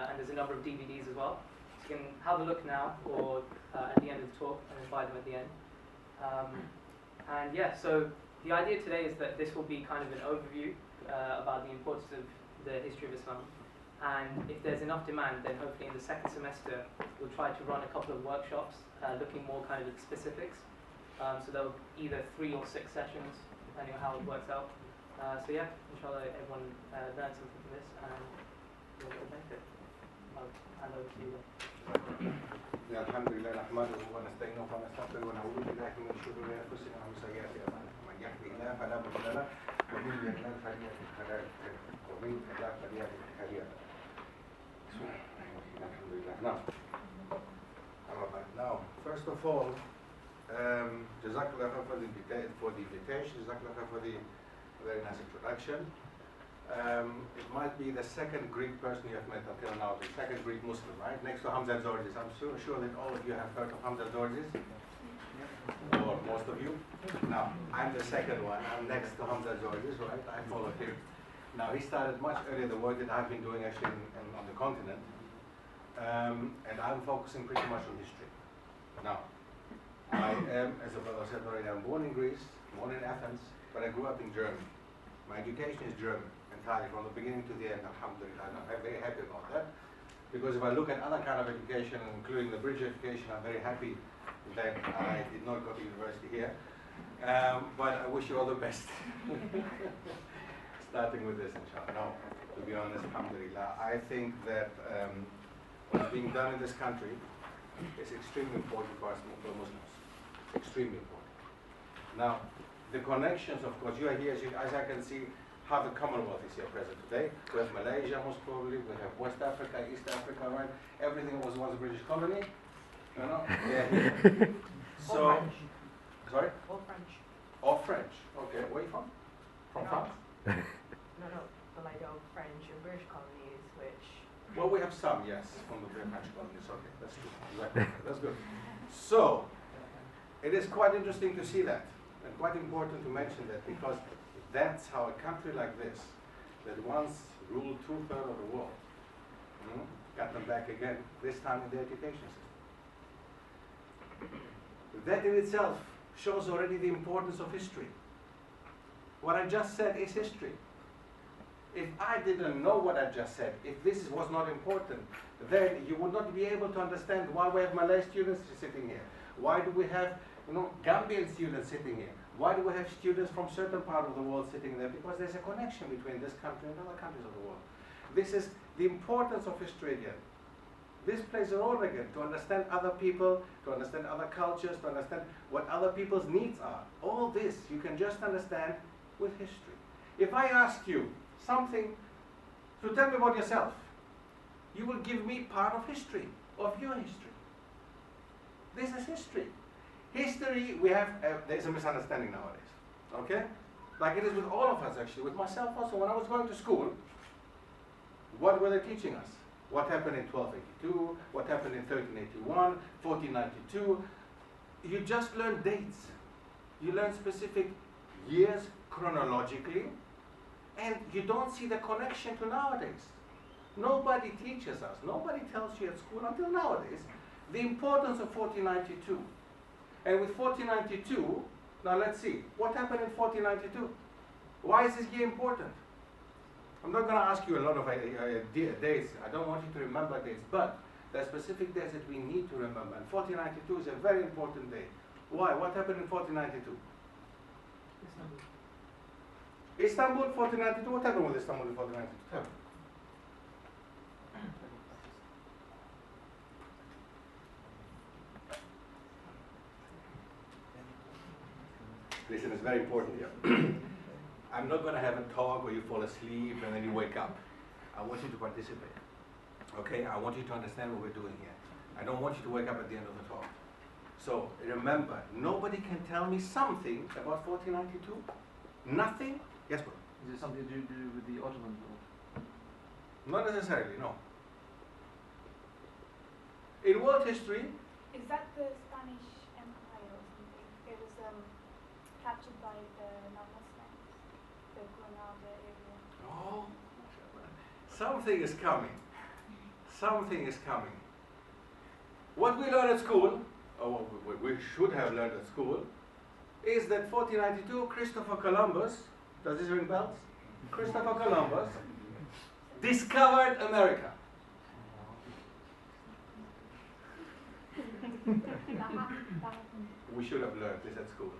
and there's a number of DVDs as well. So you can have a look now or at the end of the talk and then buy them at the end. And yeah, so the idea today is that this will be kind of an overview about the importance of the history of Islam. And if there's enough demand, then hopefully in the second semester we'll try to run a couple of workshops looking more kind of at specifics. So there'll be either 3 or 6 sessions, depending on how it works out. So yeah, inshallah everyone learned something from this and we'll get the benefit. I'll hand over to you. الحمد لله نحمده ونستعينه ونستغفره ونعوذ بالله من شرور انفسنا ومن سيئات اعمالنا من يهده الله فلا مضل له ومن يضلل فلا هادي له الحمد لله. Now, first of all, Jazakallah for the invitation, Jazakallah for the very nice introduction. It might be the second Greek person you have met until now, the second Greek Muslim, right? Next to Hamza Zorgis. I'm sure that all of you have heard of Hamza Zorgis, or most of you. Now, I'm the second one. I'm next to Hamza Zorgis, right? I followed him. Now, he started much earlier the work that I've been doing actually on the continent, and I'm focusing pretty much on history. Now, I am, as the brother said already, I'm born in Greece, born in Athens, but I grew up in Germany. My education is German, entirely, from the beginning to the end, alhamdulillah. I'm very happy about that, because if I look at other kind of education, including the British education, I'm very happy that I did not go to university here. But I wish you all the best. Starting with this, inshallah. No, to be honest, alhamdulillah, I think that what's being done in this country is extremely important for us, for Muslims. Extremely important. Now, the connections, of course, you are here, as I can see, how the Commonwealth is here present today. We have Malaysia, most probably. We have West Africa, East Africa, right? Everything was once a British colony. You know? Yeah. So, French. Sorry? All French. All French. Okay. Where are you from? From France? No, but like all French and British colonies, which... Well, we have some, yes, from the French colonies. Okay, that's good. Exactly. That's good. So, it is quite interesting to see that. And quite important to mention that, because that's how a country like this, that once ruled 2/3 of the world, got them back again, this time in the education system. That in itself shows already the importance of history. What I just said is history. If I didn't know what I just said, if this was not important, then you would not be able to understand why we have Malay students sitting here. Why do we have Gambian students sitting here? Why do we have students from certain part of the world sitting there? Because there's a connection between this country and other countries of the world. This is the importance of history again. This plays a role again, to understand other people, to understand other cultures, to understand what other people's needs are. All this you can just understand with history. If I ask you something to tell me about yourself, you will give me part of history, of your history. This is history. History, we have, there's a misunderstanding nowadays, okay? Like it is with all of us actually, with myself also. When I was going to school, what were they teaching us? What happened in 1282, what happened in 1381, 1492. You just learn dates. You learn specific years chronologically, and you don't see the connection to nowadays. Nobody teaches us, nobody tells you at school until nowadays, the importance of 1492. And with 1492, now let's see, what happened in 1492? Why is this year important? I'm not going to ask you a lot of dates. I don't want you to remember dates, but there are specific days that we need to remember. And 1492 is a very important day. Why? What happened in 1492? Istanbul, 1492. What happened with Istanbul in 1492? Listen, it's very important here. I'm not going to have a talk where you fall asleep and then you wake up. I want you to participate. Okay? I want you to understand what we're doing here. I don't want you to wake up at the end of the talk. So remember, nobody can tell me something about 1492. Nothing? Yes, bro. Is it something to do with the Ottoman war? Not necessarily, no. In world history, is that the Spanish Empire or something? It was captured by the non-Muslims, the Granada area. oh, something is coming. something is coming. What we learn at school, or what we should have learned at school, is that 1492, Christopher Columbus, does this ring bells? Christopher Columbus discovered America. We should have learned this at school.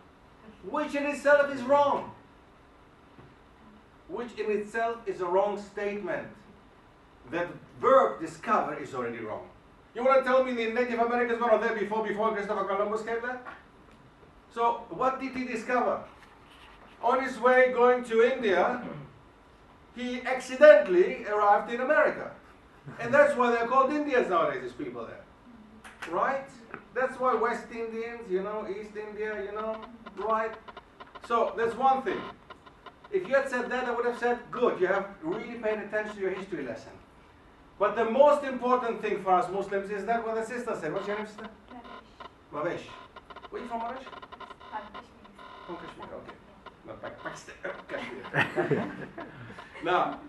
Which in itself is wrong. Which in itself is a wrong statement. That verb discover is already wrong. You want to tell me the Native Americans were not there before Christopher Columbus came there? So what did he discover? On his way going to India, he accidentally arrived in America. And that's why they're called Indians nowadays, these people there. Right? That's why West Indians, you know, East India, you know, right? So that's one thing. If you had said that, I would have said, good, you have really paid attention to your history lesson. But the most important thing for us Muslims is that what the sister said. What's your name, sister? Mavesh. Where are you from, Mavesh? From Kashmir, okay. Not Pakistan, Kashmir. Now,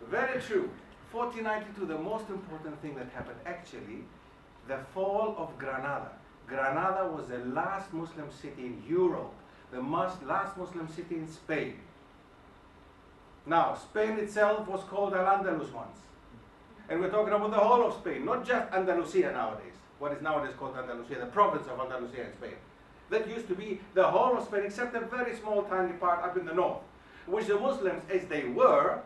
very true. 1492, the most important thing that happened, actually, the fall of Granada. Granada was the last Muslim city in Europe, the last Muslim city in Spain. Now, Spain itself was called Al-Andalus once. And we're talking about the whole of Spain, not just Andalusia nowadays, what is nowadays called Andalusia, the province of Andalusia in Spain. That used to be the whole of Spain, except a very small, tiny part up in the north, which the Muslims, as they were,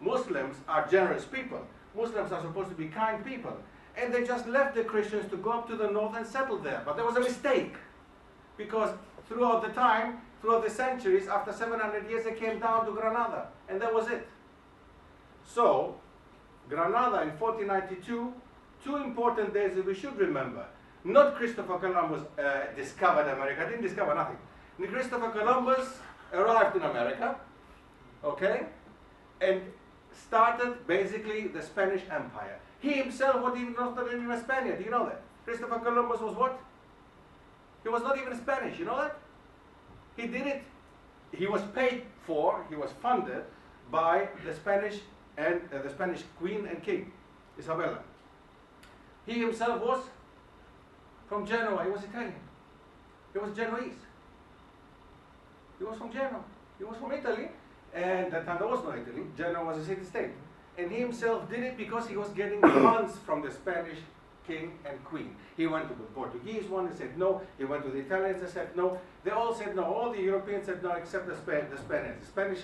Muslims are generous people. Muslims are supposed to be kind people. And they just left the Christians to go up to the north and settle there. But there was a mistake. Because throughout the time, throughout the centuries, after 700 years, they came down to Granada. And that was it. So, Granada in 1492, two important days that we should remember. Not Christopher Columbus discovered America, didn't discover nothing. Christopher Columbus arrived in America, okay, and started basically the Spanish Empire. He himself was not even a Spaniard, do you know that? Christopher Columbus was what? He was not even Spanish, you know that? He did it, he was paid for, he was funded by the Spanish and the Spanish Queen and King, Isabella. He himself was from Genoa, he was Italian. He was Genoese. He was from Genoa. He was from Italy, and at that time there was no Italy. Genoa was a city-state. And he himself did it because he was getting funds from the Spanish king and queen. He went to the Portuguese one, they said no. He went to the Italians, they said no. They all said no. All the Europeans said no except the Spaniards. The Spanish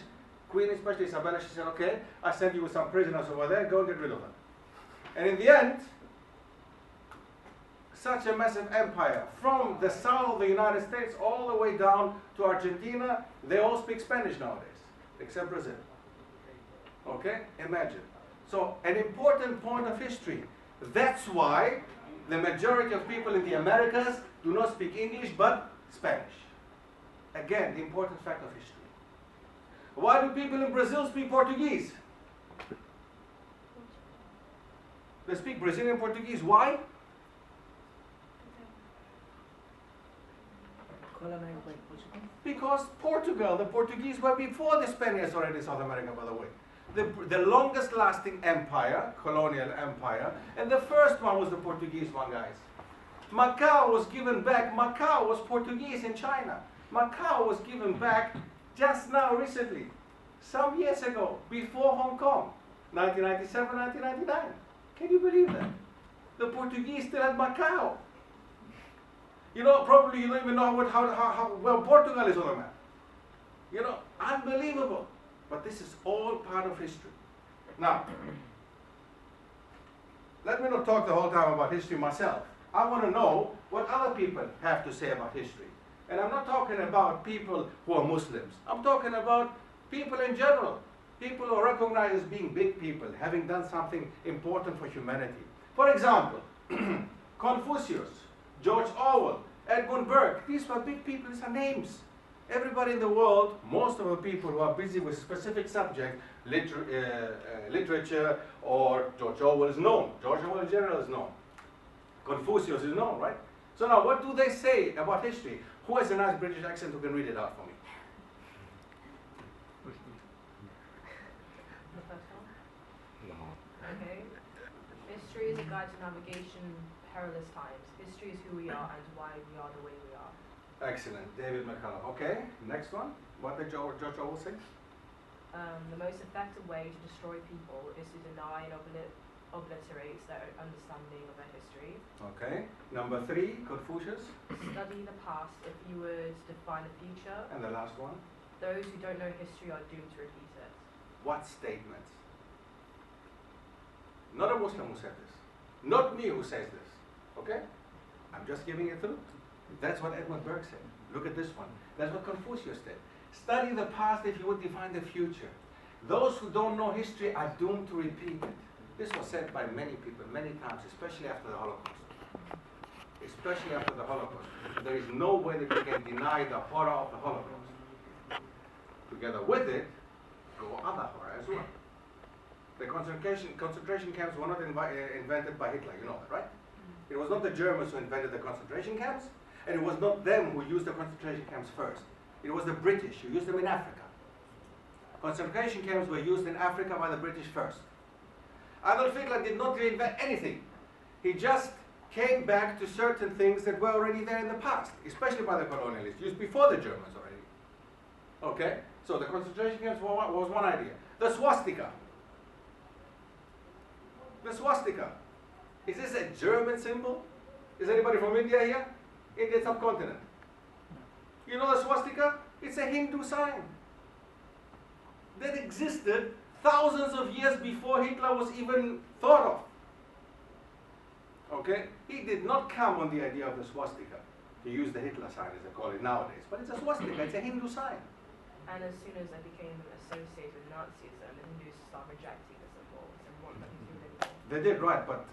queen, especially Isabella, she said, okay, I send you with some prisoners over there, go and get rid of them. And in the end, such a massive empire, from the south of the United States all the way down to Argentina, they all speak Spanish nowadays, except Brazil. Okay? Imagine. So, an important point of history. That's why the majority of people in the Americas do not speak English, but Spanish. Again, the important fact of history. Why do people in Brazil speak Portuguese? They speak Brazilian Portuguese. Why? Because Portugal, the Portuguese were before the Spaniards already in South America, by the way. The longest lasting empire, colonial empire, and the first one was the Portuguese one, guys. Macau was given back. Macau was Portuguese in China. Macau was given back just now, recently, some years ago, before Hong Kong, 1997, 1999. Can you believe that? The Portuguese still had Macau. You know, probably you don't even know how well Portugal is on the map. You know, unbelievable. But this is all part of history. Now, let me not talk the whole time about history myself. I want to know what other people have to say about history. And I'm not talking about people who are Muslims. I'm talking about people in general. People who are recognized as being big people, having done something important for humanity. For example, Confucius, George Orwell, Edmund Burke. These were big people, these are names. Everybody in the world, most of the people who are busy with specific subject, literature, or George Orwell is known. George Orwell in general is known. Confucius is known, right? So now, what do they say about history? Who has a nice British accent who can read it out for me? Okay. History is a guide to navigation in perilous times. History is who we are and why we are the way we are. Excellent, David McCullough. Okay, next one. What did George Orwell say? The most effective way to destroy people is to deny and obliterate their understanding of their history. Okay. Number 3, Confucius. Study the past if you were to define the future. And the last one. Those who don't know history are doomed to repeat it. What statements? Not a Muslim who said this. Not me who says this. Okay? I'm just giving it through. That's what Edmund Burke said. Look at this one. That's what Confucius said. Study the past if you would define the future. Those who don't know history are doomed to repeat it. This was said by many people, many times, especially after the Holocaust. Especially after the Holocaust. There is no way that you can deny the horror of the Holocaust. Together with it, go other horror as well. The concentration camps were not invented by Hitler, you know that, right? It was not the Germans who invented the concentration camps, and it was not them who used the concentration camps first. It was the British who used them in Africa. Concentration camps were used in Africa by the British first. Adolf Hitler did not reinvent anything. He just came back to certain things that were already there in the past, especially by the colonialists, used before the Germans already. Okay? So the concentration camps was one idea. The swastika. The swastika. Is this a German symbol? Is anybody from India here? Indian subcontinent. You know the swastika? It's a Hindu sign that existed thousands of years before Hitler was even thought of. Okay? He did not come on the idea of the swastika. He used the Hitler sign, as they call it nowadays. But it's a swastika, it's a Hindu sign. And as soon as they became associated with Nazism, the Hindus started rejecting the symbols and wanted nothing to do with it anymore. They did, right, but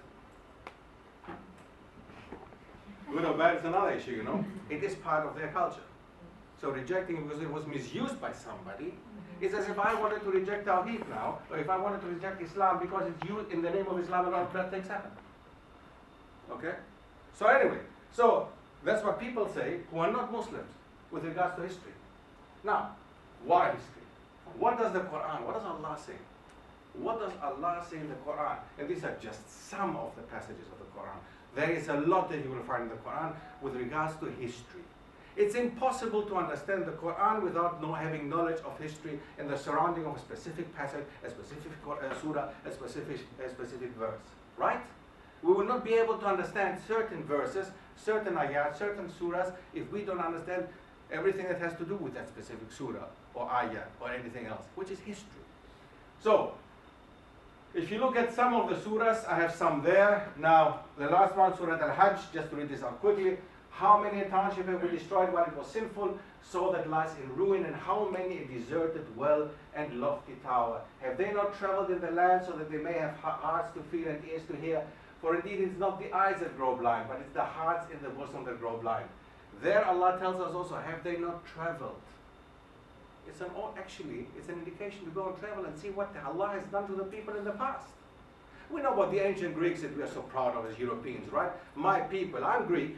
good or bad is another issue, you know. It is part of their culture. So rejecting it because it was misused by somebody, it's as if I wanted to reject Tawheed now, or if I wanted to reject Islam because it's used in the name of Islam and all bad things happen. Okay? So anyway, so that's what people say who are not Muslims with regards to history. Now, why history? What does the Quran, what does Allah say? What does Allah say in the Quran? And these are just some of the passages of the Quran. There is a lot that you will find in the Quran with regards to history. It's impossible to understand the Quran without having knowledge of history and the surrounding of a specific passage, a specific surah, a specific verse. Right? We will not be able to understand certain verses, certain ayat, certain surahs if we don't understand everything that has to do with that specific surah or ayat or anything else, which is history. So, if you look at some of the surahs, I have some there. Now, the last one, Surah Al-Hajj, just to read this out quickly. How many townships have we destroyed while it was sinful, so that lies in ruin, and how many a deserted well and lofty tower? Have they not traveled in the land so that they may have hearts to feel and ears to hear? For indeed it is not the eyes that grow blind, but it's the hearts in the bosom that grow blind. There Allah tells us also, have they not traveled? It's an indication to go and travel and see what Allah has done to the people in the past. We know about the ancient Greeks that we are so proud of as Europeans, right? My people, I'm Greek.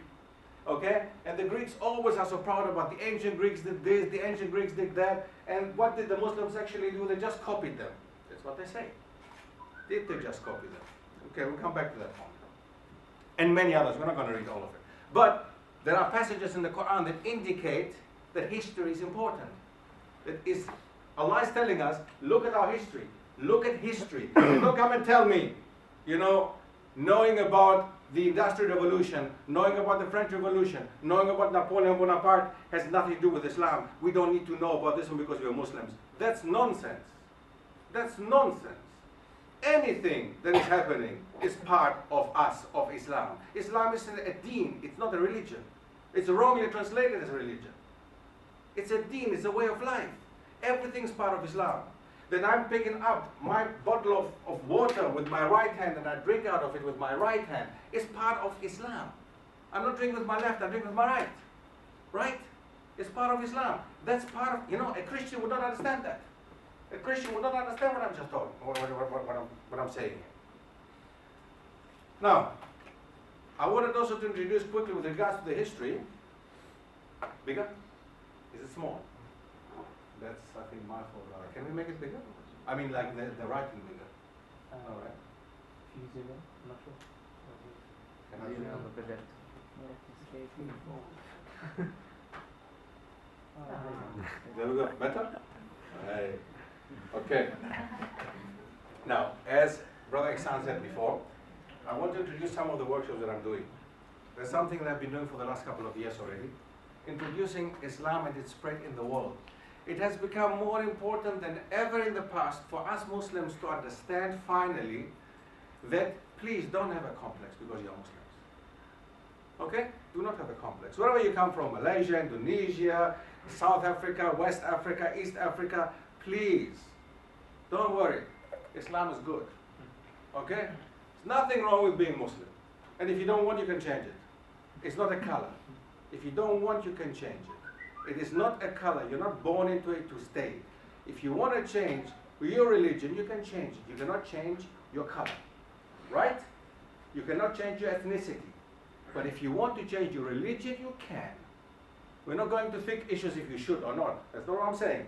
Okay? And the Greeks always are so proud about the ancient Greeks did this, the ancient Greeks did that. And what did the Muslims actually do? They just copied them. That's what they say. Did they just copy them? Okay, we'll come back to that point. And many others. We're not going to read all of it. But there are passages in the Quran that indicate that history is important. That is, Allah is telling us, look at our history. Look at history. Don't come and tell me, knowing about the Industrial Revolution, knowing about the French Revolution, knowing about Napoleon Bonaparte has nothing to do with Islam. We don't need to know about this one because we are Muslims. That's nonsense. That's nonsense. Anything that is happening is part of us, of Islam. Islam is a deen, it's not a religion. It's wrongly translated as a religion. It's a deen, it's a way of life. Everything's part of Islam. Then I'm picking up my bottle of water with my right hand and I drink out of it with my right hand. It's part of Islam. I'm not drinking with my left, I'm drinking with my right. Right? It's part of Islam. That's part of, a Christian would not understand that. A Christian would not understand what I'm just talking, what I'm saying here. Now, I wanted also to introduce quickly with regards to the history. Bigger? Is it small? That's, I think, my fault. Can we make it bigger? I mean, like the writing bigger. All right. you zoom in? I'm not sure. Can I zoom in? On the left. There we go. Better? Hey. Okay. Now, as Brother Ihsan said before, I want to introduce some of the workshops that I'm doing. There's something that I've been doing for the last couple of years already, introducing Islam and its spread in the world. It has become more important than ever in the past for us Muslims to understand finally that please don't have a complex because you're Muslims. Okay? Do not have a complex. Wherever you come from, Malaysia, Indonesia, South Africa, West Africa, East Africa, please, don't worry. Islam is good. Okay? There's nothing wrong with being Muslim. And if you don't want, you can change it. It's not a color. If you don't want, you can change it. It is not a color. You're not born into it to stay. If you want to change your religion, you can change it. You cannot change your color. Right? You cannot change your ethnicity. But if you want to change your religion, you can. We're not going to think issues if you should or not. That's not what I'm saying.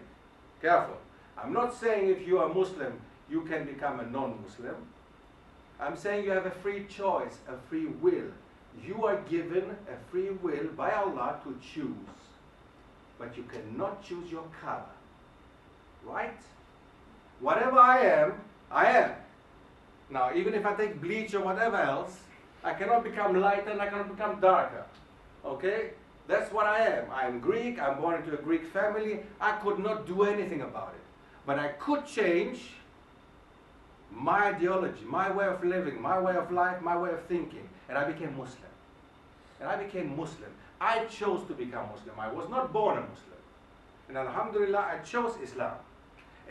Careful. I'm not saying if you are Muslim, you can become a non-Muslim. I'm saying you have a free choice, a free will. You are given a free will by Allah to choose. But you cannot choose your color. Right? Whatever I am, I am. Now, even if I take bleach or whatever else, I cannot become lighter and I cannot become darker. Okay? That's what I am. I'm Greek, I'm born into a Greek family. I could not do anything about it. But I could change my ideology, my way of living, my way of life, my way of thinking. And I became Muslim. And I became Muslim. I chose to become Muslim. I was not born a Muslim. And alhamdulillah, I chose Islam.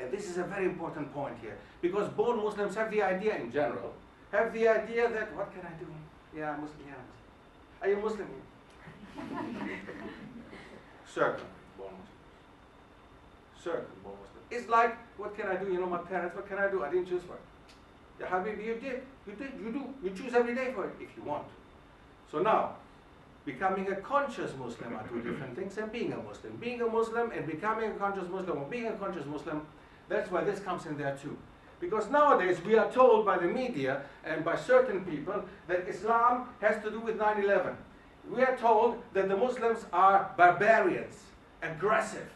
And this is a very important point here. Because born Muslims have the idea in general, have the idea that, what can I do? Yeah, I'm Muslim. Yeah, I'm Muslim. Are you Muslim? Certain born Muslims. Certain born Muslims. It's like, what can I do? You know, my parents, what can I do? I didn't choose for it. Yeah, Habibi, you did. You did. You do. You choose every day for it if you want. So now, becoming a conscious Muslim are two different things, and being a Muslim. Being a Muslim and becoming a conscious Muslim, or being a conscious Muslim, that's why this comes in there too. Because nowadays we are told by the media and by certain people that Islam has to do with 9/11. We are told that the Muslims are barbarians, aggressive.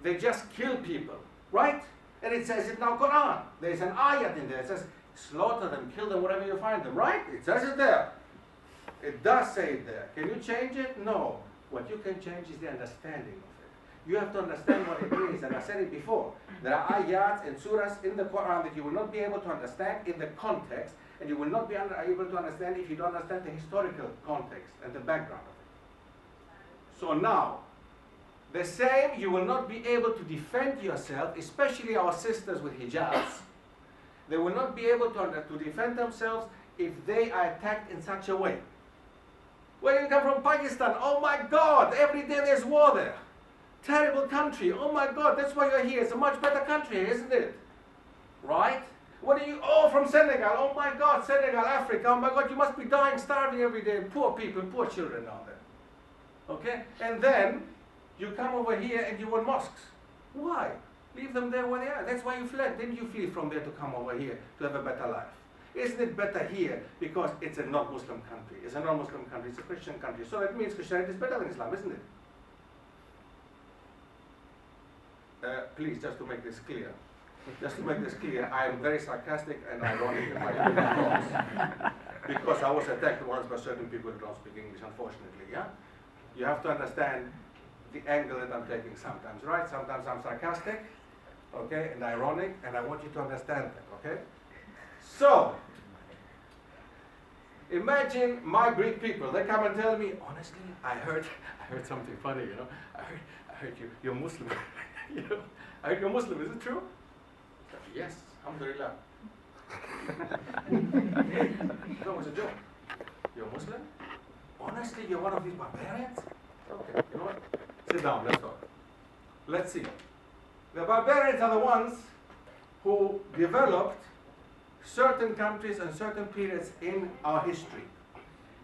They just kill people, right? And it says it in our Quran. There's an ayat in there. It says, slaughter them, kill them, wherever you find them, right? It says it there. It does say it there. Can you change it? No. What you can change is the understanding of it. You have to understand what it means, and I said it before. There are ayats and surahs in the Quran that you will not be able to understand in the context, and you will not be able to understand if you don't understand the historical context and the background of it. So now, the same, you will not be able to defend yourself, especially our sisters with hijabs. They will not be able to defend themselves if they are attacked in such a way. Where you come from, Pakistan, oh my God, every day there's war there. Terrible country, oh my God, that's why you're here. It's a much better country, isn't it? Right? What are you, oh, from Senegal, oh my God, Senegal, Africa, oh my God, you must be dying, starving every day. Poor people, poor children down there. Okay? And then, you come over here and you want mosques. Why? Leave them there where they are. That's why you fled. Didn't you flee from there to come over here to have a better life? Isn't it better here because it's a non-Muslim country? It's a non-Muslim country. It's a Christian country. So that means Christianity is better than Islam, isn't it? Please, just to make this clear. Just to make this clear, I am very sarcastic and ironic in my comments. Because I was attacked once by certain people who don't speak English, unfortunately, yeah? You have to understand the angle that I'm taking sometimes, right? Sometimes I'm sarcastic, okay, and ironic, and I want you to understand that, okay? So, imagine my Greek people, they come and tell me, honestly, I heard something funny, you know, I heard you're Muslim, you know, I heard you're Muslim, is it true? Yes, alhamdulillah. That was a joke. You're Muslim? Honestly, you're one of these barbarians? Okay, you know what? Sit down, let's talk. Let's see. The barbarians are the ones who developed certain countries and certain periods in our history.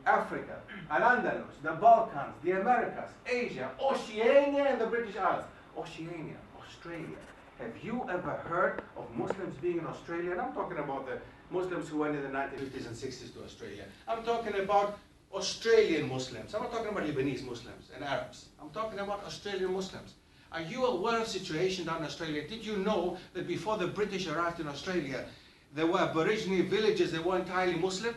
Africa, Al-Andalus, the Balkans, the Americas, Asia, Oceania, and the British Isles. Oceania, Australia. Have you ever heard of Muslims being in Australia? And I'm talking about the Muslims who went in the 1950s and 60s to Australia. I'm talking about Australian Muslims. I'm not talking about Lebanese Muslims and Arabs. I'm talking about Australian Muslims. Are you aware of the situation down in Australia? Did you know that before the British arrived in Australia, there were Aborigine villages that were entirely Muslim?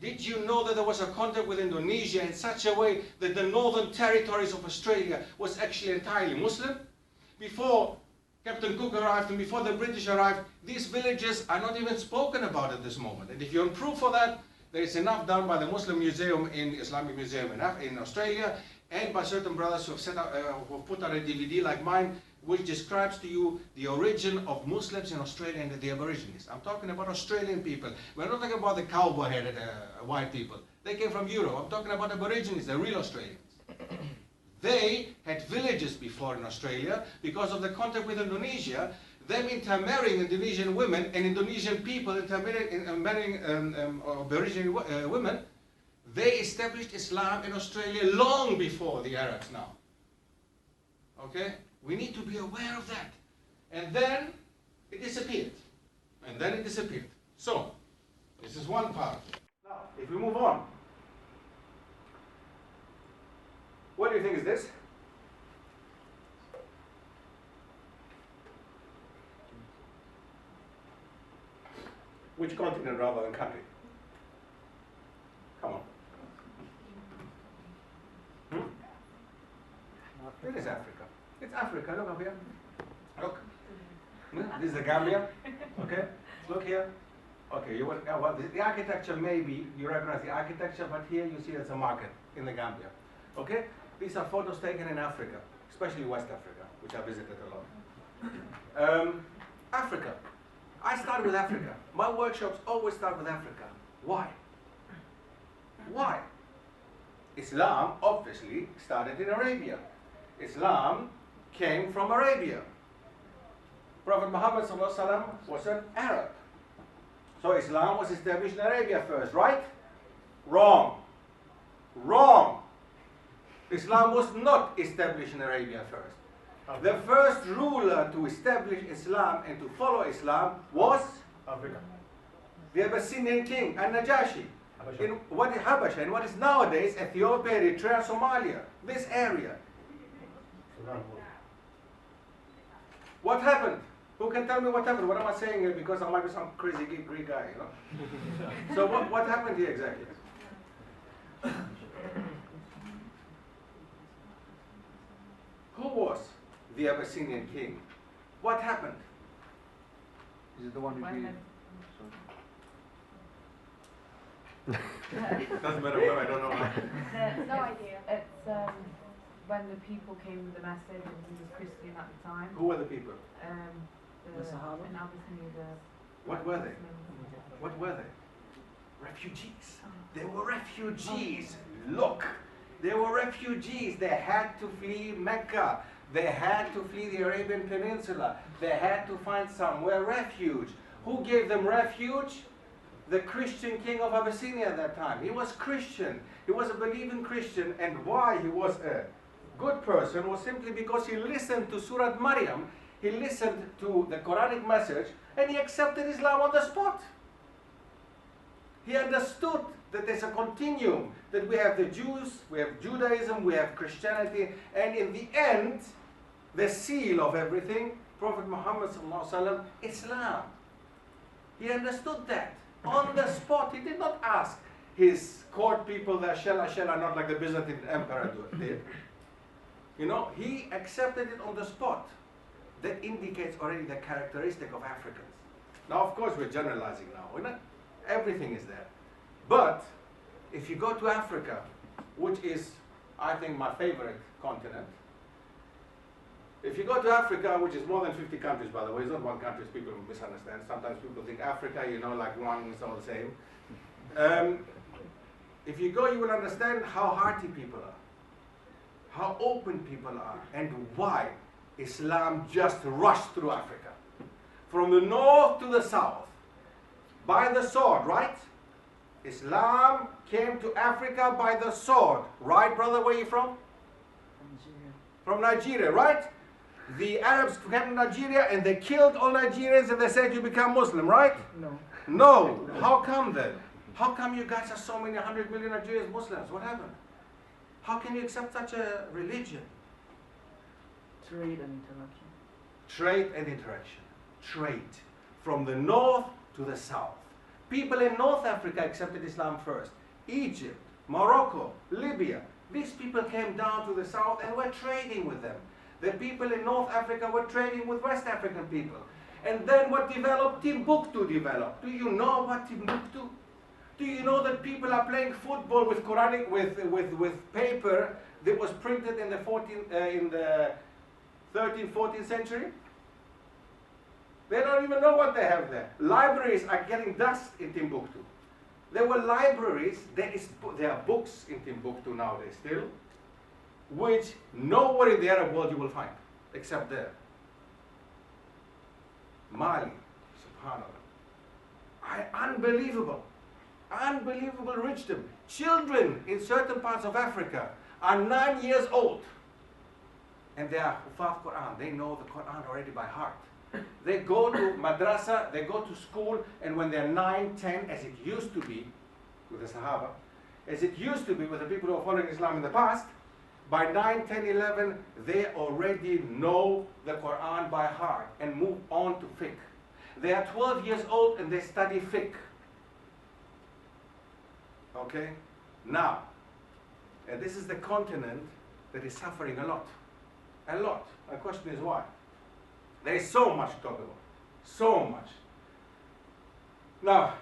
Did you know that there was a contact with Indonesia in such a way that the northern territories of Australia was actually entirely Muslim? Before Captain Cook arrived and before the British arrived, these villages are not even spoken about at this moment. And if you want proof for that, there is enough done by the Muslim Museum in Islamic Museum in Australia and by certain brothers who have, who have put out a DVD like mine, which describes to you the origin of Muslims in Australia and the Aborigines. I'm talking about Australian people. We're not talking about the cowboy-headed white people. They came from Europe. I'm talking about Aborigines, the real Australians. They had villages before in Australia because of the contact with Indonesia, them intermarrying Indonesian women and Indonesian people intermarrying Aborigine women. They established Islam in Australia long before the Arabs now. Okay? We need to be aware of that. And then it disappeared. And then it disappeared. So, this is one part. Now, if we move on. What do you think is this? Which continent rather than country? Come on. It is Africa. It's Africa. Look up here. Look. This is the Gambia. Okay. Look here. Okay. You want, well, the architecture maybe you recognize the architecture, but here you see it's a market in the Gambia. Okay. These are photos taken in Africa, especially West Africa, which I visited a lot. Africa. I start with Africa. My workshops always start with Africa. Why? Why? Islam obviously started in Arabia. Islam came from Arabia. Prophet Muhammad was an Arab. So Islam was established in Arabia first, right? Wrong. Wrong. Islam was not established in Arabia first. Okay. The first ruler to establish Islam and to follow Islam was Africa. The Abyssinian king, Al-Najashi. In what is Habasha, and what is nowadays Ethiopia, Eritrea, Somalia. This area. What happened? Who can tell me what happened? What am I saying here? Because I might be some crazy Greek guy, you know? So what happened here exactly? Who was the Abyssinian king? What happened? Is it the one who beat? Doesn't matter where, I don't know. No idea. It's when the people came with the message and he was Christian at the time. Who were the people? The Sahaba? In Abyssinia, what were they? What were they? Refugees. They were refugees. Look, they were refugees. They had to flee Mecca. They had to flee the Arabian Peninsula. They had to find somewhere refuge. Who gave them refuge? The Christian king of Abyssinia at that time. He was Christian. He was a believing Christian. And why he was a good person was simply because he listened to Surah Maryam. He listened to the Quranic message and he accepted Islam on the spot. He understood that there's a continuum, that we have the Jews, we have Judaism, we have Christianity, and in the end, the seal of everything, Prophet Muhammad ﷺ, Islam. He understood that on the spot. He did not ask his court people that shall I not, like the Byzantine Empire did. You know, he accepted it on the spot. That indicates already the characteristic of Africans. Now, of course, we're generalizing now. We're not, everything is there. But if you go to Africa, which is, I think, my favorite continent, if you go to Africa, which is more than 50 countries, by the way, it's not one country, people misunderstand. Sometimes people think Africa, you know, like one is all the same. If you go, you will understand how hearty people are, how open people are, and why Islam just rushed through Africa. From the north to the south, by the sword, right? Islam came to Africa by the sword. Right, brother? Where are you from? Nigeria. From Nigeria, right? the Arabs came to Nigeria and they killed all Nigerians and they said you become Muslim, right? No. No. How come then? How come you guys are so many 100 million Nigerians Muslims? What happened? How can you accept such a religion? Trade and interaction. Trade and interaction. Trade. From the north to the south. People in North Africa accepted Islam first. Egypt, Morocco, Libya. These people came down to the south and were trading with them. The people in North Africa were trading with West African people. And then what developed? Timbuktu developed. Do you know about Timbuktu? Do you know that people are playing football with Quranic, with paper that was printed in the 13th, 14th century? They don't even know what they have there. Libraries are getting dust in Timbuktu. There were libraries, there are books in Timbuktu nowadays still, which nowhere in the Arab world you will find, except there. Mali, subhanAllah. Unbelievable. Unbelievable richdom. Children in certain parts of Africa are 9 years old. And they are Hufaz Quran. They know the Quran already by heart. They go to madrasa, they go to school, and when they're 9, 10, as it used to be with the Sahaba, as it used to be with the people who are following Islam in the past, by 9, 10, 11, they already know the Quran by heart and move on to fiqh. They are 12 years old and they study fiqh. Okay? Now, and this is the continent that is suffering a lot. A lot. My question is why? There is so much to talk about. So much. Now,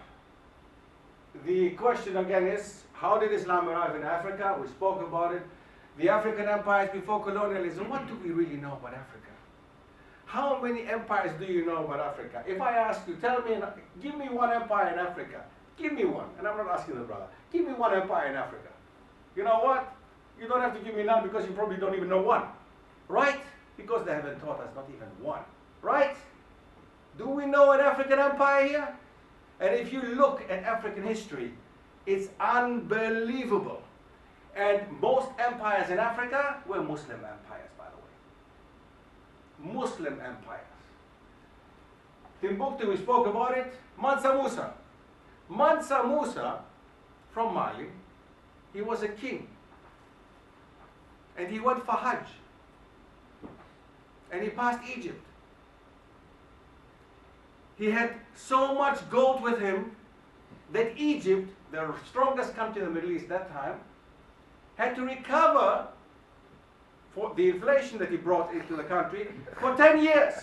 the question again is, how did Islam arrive in Africa? We spoke about it. The African empires before colonialism, what do we really know about Africa? How many empires do you know about Africa? If I ask you, tell me, give me one empire in Africa. Give me one. And I'm not asking the brother. Give me one empire in Africa. You know what? You don't have to give me none because you probably don't even know one. Right? Because they haven't taught us not even one. Right? Do we know an African empire here? And if you look at African history, it's unbelievable. And most empires in Africa were Muslim empires, by the way. Muslim empires. Timbuktu, we spoke about it. Mansa Musa. Mansa Musa, from Mali, he was a king. And he went for Hajj. And he passed Egypt. He had so much gold with him that Egypt, the strongest country in the Middle East at that time, had to recover for the inflation that he brought into the country for 10 years.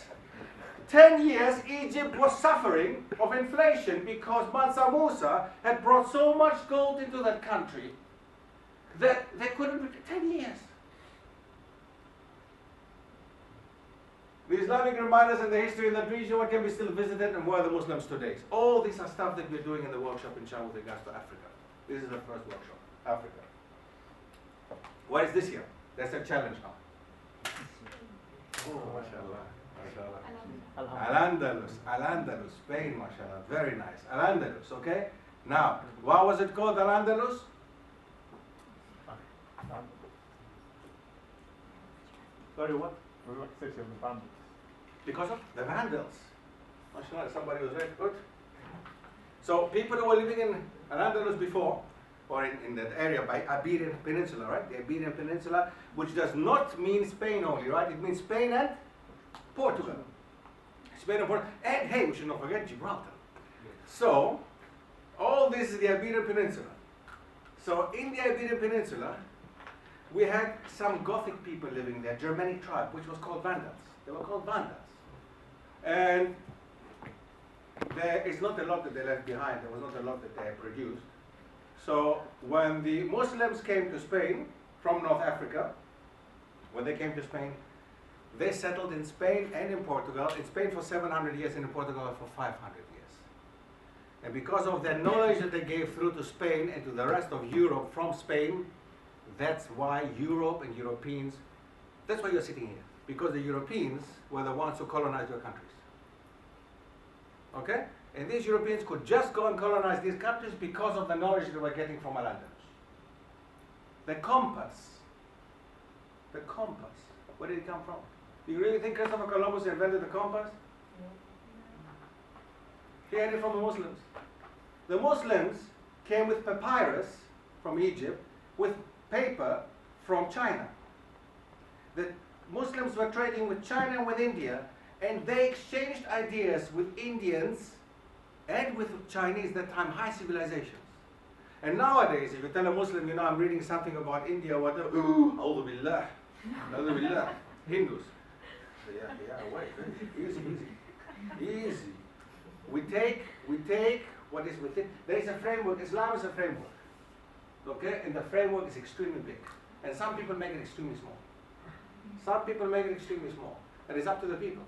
10 years Egypt was suffering of inflation because Mansa Musa had brought so much gold into that country that they couldn't, 10 years. The Islamic reminders and the history in that region, what can be still visited and where are the Muslims today. All these are stuff that we're doing in the workshop in Sham with regards to Africa. This is the first workshop, Africa. What is this here? That's a challenge now. Oh, mashallah, mashallah. Al-Andalus, Al-Andalus, Spain, mashallah, very nice. Al-Andalus, okay? Now, why was it called Al-Andalus? Sorry, what? Because of the Vandals. MashaAllah, somebody was very good. So people who were living in Al-Andalus before, or in that area by Iberian Peninsula, right? The Iberian Peninsula, which does not mean Spain only, right? It means Spain and Portugal. Spain and Portugal. And hey, we should not forget Gibraltar. So, all this is the Iberian Peninsula. So in the Iberian Peninsula, we had some Gothic people living there, Germanic tribe, which was called Vandals. They were called Vandals. And there is not a lot that they left behind. There was not a lot that they produced. So when the Muslims came to Spain from North Africa, when they came to Spain, they settled in Spain and in Portugal. In Spain for 700 years and in Portugal for 500 years. And because of the knowledge that they gave through to Spain and to the rest of Europe from Spain, that's why Europe and Europeans, that's why you're sitting here. Because the Europeans were the ones who colonized your countries. Okay? And these Europeans could just go and colonize these countries because of the knowledge they were getting from Al-Andalus. The compass. The compass. Where did it come from? Do you really think Christopher Columbus invented the compass? He had it from the Muslims. The Muslims came with papyrus from Egypt, with paper from China. The Muslims were trading with China and with India, and they exchanged ideas with Indians and with Chinese, that time high civilizations. And nowadays, if you tell a Muslim, you know, I'm reading something about India, whatever, A'udhu Billah, A'udhu Billah, Hindus. Yeah, wait, easy. We take what is within. There is a framework. Islam is a framework, okay, and the framework is extremely big, and some people make it extremely small. Some people make it extremely small, and it's up to the people.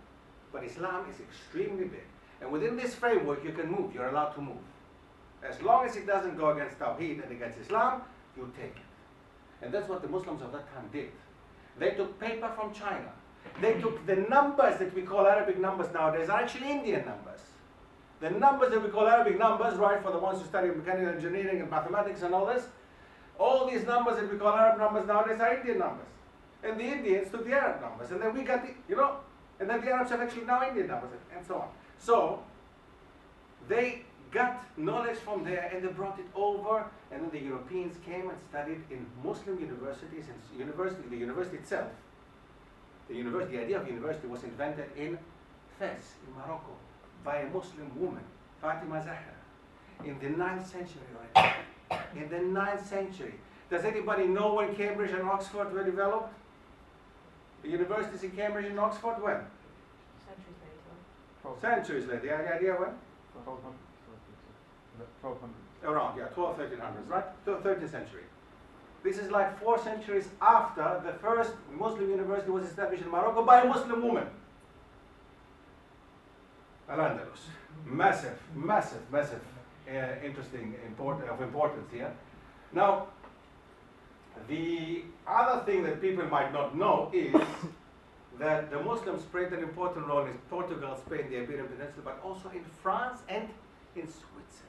But Islam is extremely big, and within this framework you can move. You're allowed to move, as long as it doesn't go against Tawheed and against Islam. You take it, and that's what the Muslims of that time did. They took paper from China. They took the numbers that we call Arabic numbers nowadays are actually Indian numbers. The numbers that we call Arabic numbers, right, for the ones who study mechanical engineering and mathematics and all this, all these numbers that we call Arab numbers nowadays are Indian numbers. And the Indians took the Arab numbers, and then we got the, you know, and then the Arabs have actually now Indian numbers, and so on. So, they got knowledge from there, and they brought it over, and then the Europeans came and studied in Muslim universities, and the university itself. The idea of university was invented in Fez, in Morocco, by a Muslim woman, Fatima Zahra, in the 9th century, right? In the 9th century. Does anybody know when Cambridge and Oxford were developed? The universities in Cambridge and Oxford, when? Centuries later. Centuries later. Any idea when? 1200. Around, yeah, 1300s, right? 13th century. This is like 4 centuries after the first Muslim university was established in Morocco by a Muslim woman. Al-Andalus. Massive, interesting, importance here. Now, the other thing that people might not know is that the Muslims played an important role in Portugal, Spain, the Iberian Peninsula, but also in France and in Switzerland.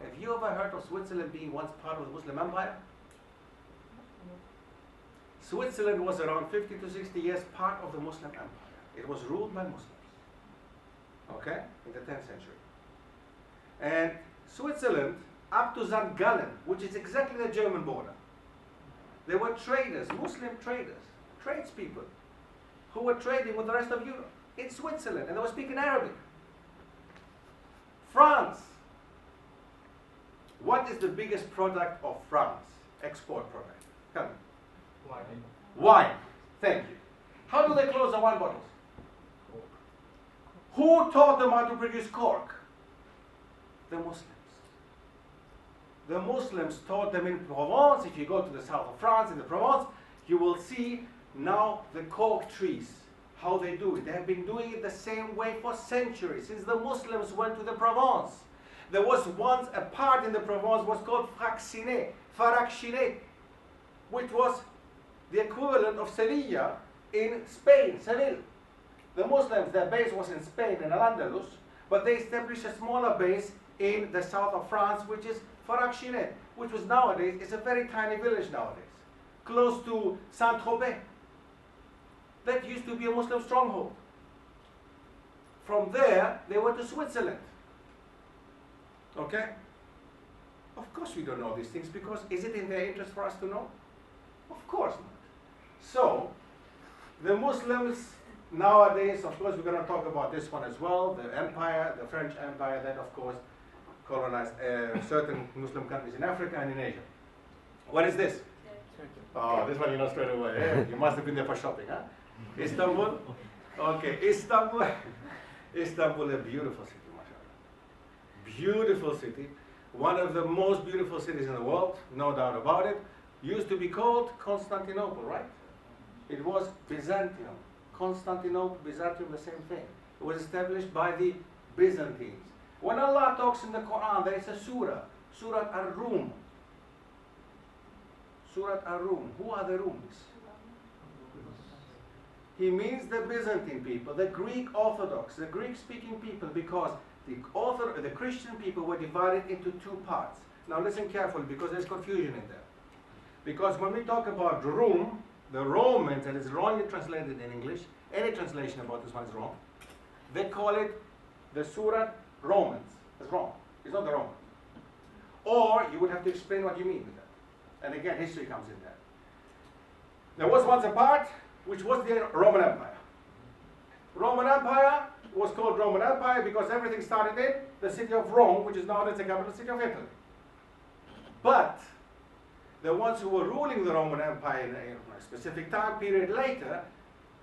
Have you ever heard of Switzerland being once part of the Muslim Empire? Switzerland was around 50 to 60 years part of the Muslim Empire. It was ruled by Muslims, okay, in the 10th century. And Switzerland, up to St. Gallen, which is exactly the German border, there were traders, Muslim traders, tradespeople, who were trading with the rest of Europe in Switzerland, and they were speaking Arabic. France. What is the biggest product of France? Export product. Tell me. Wine. Wine. Thank you. How do they close the wine bottles? Who taught them how to produce cork? The Muslims. The Muslims taught them in Provence. If you go to the south of France, in the Provence, you will see now the cork trees, how they do it. They have been doing it the same way for centuries, since the Muslims went to the Provence. There was once a part in the Provence was called Faraxiné, which was the equivalent of Sevilla in Spain, Seville. The Muslims, their base was in Spain, in Al-Andalus, but they established a smaller base in the south of France, which is Faraxiné, which was nowadays, it's a very tiny village nowadays, close to Saint-Tropez. That used to be a Muslim stronghold. From there, they went to Switzerland. Okay? Of course we don't know these things, because is it in their interest for us to know? Of course not. So, the Muslims nowadays, of course we're going to talk about this one as well, the empire, the French Empire, that of course colonized certain Muslim countries in Africa and in Asia. What is this? Oh, this one you know straight away. Yeah, you must have been there for shopping, huh? Istanbul? Okay, Istanbul. Istanbul, a beautiful city, mashallah. Beautiful city. One of the most beautiful cities in the world, no doubt about it. Used to be called Constantinople, right? It was Byzantium. Constantinople, Byzantium, the same thing. It was established by the Byzantines. When Allah talks in the Quran, there is a surah, Surah Ar-Rum. Surah Ar-Rum. Who are the Rums? He means the Byzantine people, the Greek Orthodox, the Greek-speaking people, because the Christian people were divided into two parts. Now listen carefully, because there's confusion in there. Because when we talk about Rum, the Romans, and it's wrongly translated in English, any translation about this one is wrong. They call it the Surat Romans. It's wrong. It's not the Romans. Or you would have to explain what you mean with that. And again, history comes in there. There was once a part which was the Roman Empire. Roman Empire was called Roman Empire because everything started in the city of Rome, which is now the capital city of Italy. But the ones who were ruling the Roman Empire in a specific time period later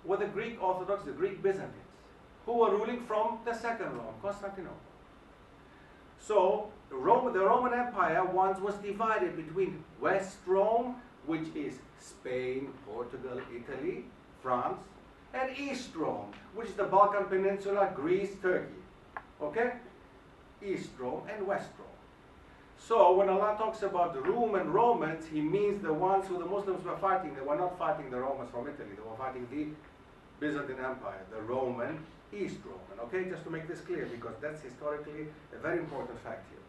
were the Greek Orthodox, the Greek Byzantines, who were ruling from the second Rome, Constantinople. So the Roman Empire once was divided between West Rome, which is Spain, Portugal, Italy, France, and East Rome, which is the Balkan Peninsula, Greece, Turkey. Okay? East Rome and West Rome. So when Allah talks about the Rome and Romans, he means the ones who the Muslims were fighting. They were not fighting the Romans from Italy. They were fighting the Byzantine Empire, the Roman, East Roman. Okay, just to make this clear, because that's historically a very important fact here.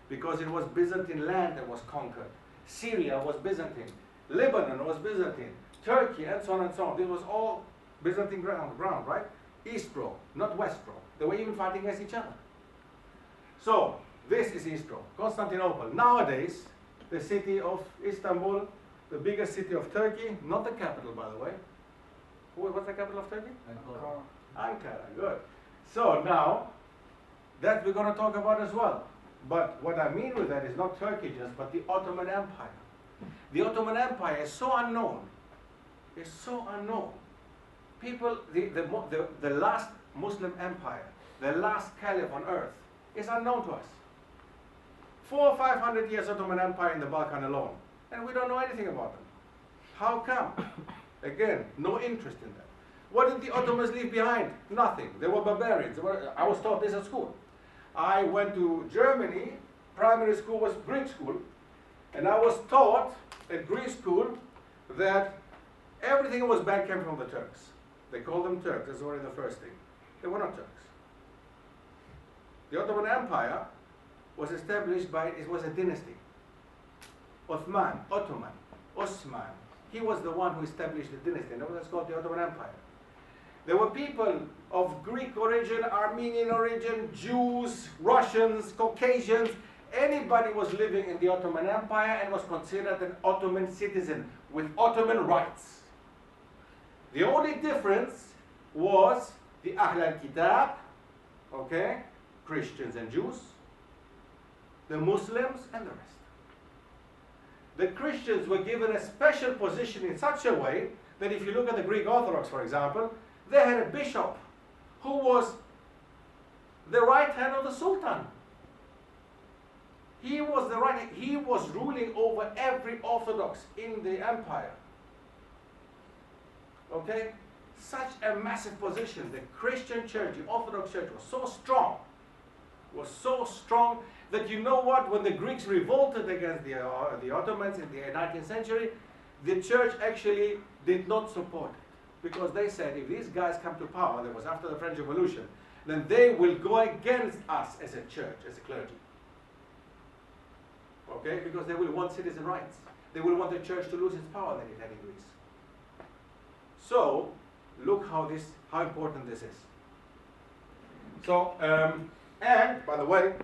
Because it was Byzantine land that was conquered. Syria was Byzantine. Lebanon was Byzantine. Turkey, and so on and so on. This was all Byzantine ground, right? East Rome, not West Rome. They were even fighting against each other. So, this is East Rome, Constantinople. Nowadays, the city of Istanbul, the biggest city of Turkey, not the capital, by the way. What's the capital of Turkey? Ankara, good. So now, that we're going to talk about as well. But what I mean with that is not Turkey just, but the Ottoman Empire. The Ottoman Empire is so unknown. It's so unknown. People, the last Muslim empire, the last caliph on earth, is unknown to us. 400 or 500 years Ottoman Empire in the Balkan alone, and we don't know anything about them. How come? Again, no interest in that. What did the Ottomans leave behind? Nothing. They were barbarians. I was taught this at school. I went to Germany. Primary school was Greek school, and I was taught at Greek school that everything that was bad came from the Turks. They called them Turks. That's already the first thing. They were not Turks. The Ottoman Empire was established by, it was a dynasty. Ottoman. Osman. He was the one who established the dynasty, and that was called the Ottoman Empire. There were people of Greek origin, Armenian origin, Jews, Russians, Caucasians. Anybody was living in the Ottoman Empire and was considered an Ottoman citizen with Ottoman rights. The only difference was the Ahl al-Kitab, okay, Christians and Jews, the Muslims and the rest. The Christians were given a special position in such a way that if you look at the Greek Orthodox, for example, they had a bishop who was the right hand of the Sultan. He was ruling over every Orthodox in the empire. Okay? Such a massive position. The Christian church, the Orthodox church was so strong that, you know what, when the Greeks revolted against the Ottomans in the 19th century, the church actually did not support it. Because they said, if these guys come to power, that was after the French Revolution, then they will go against us as a church, as a clergy. Okay? Because they will want citizen rights. They will want the church to lose its power that it had in Greece. So, look how important this is. So, and, by the way,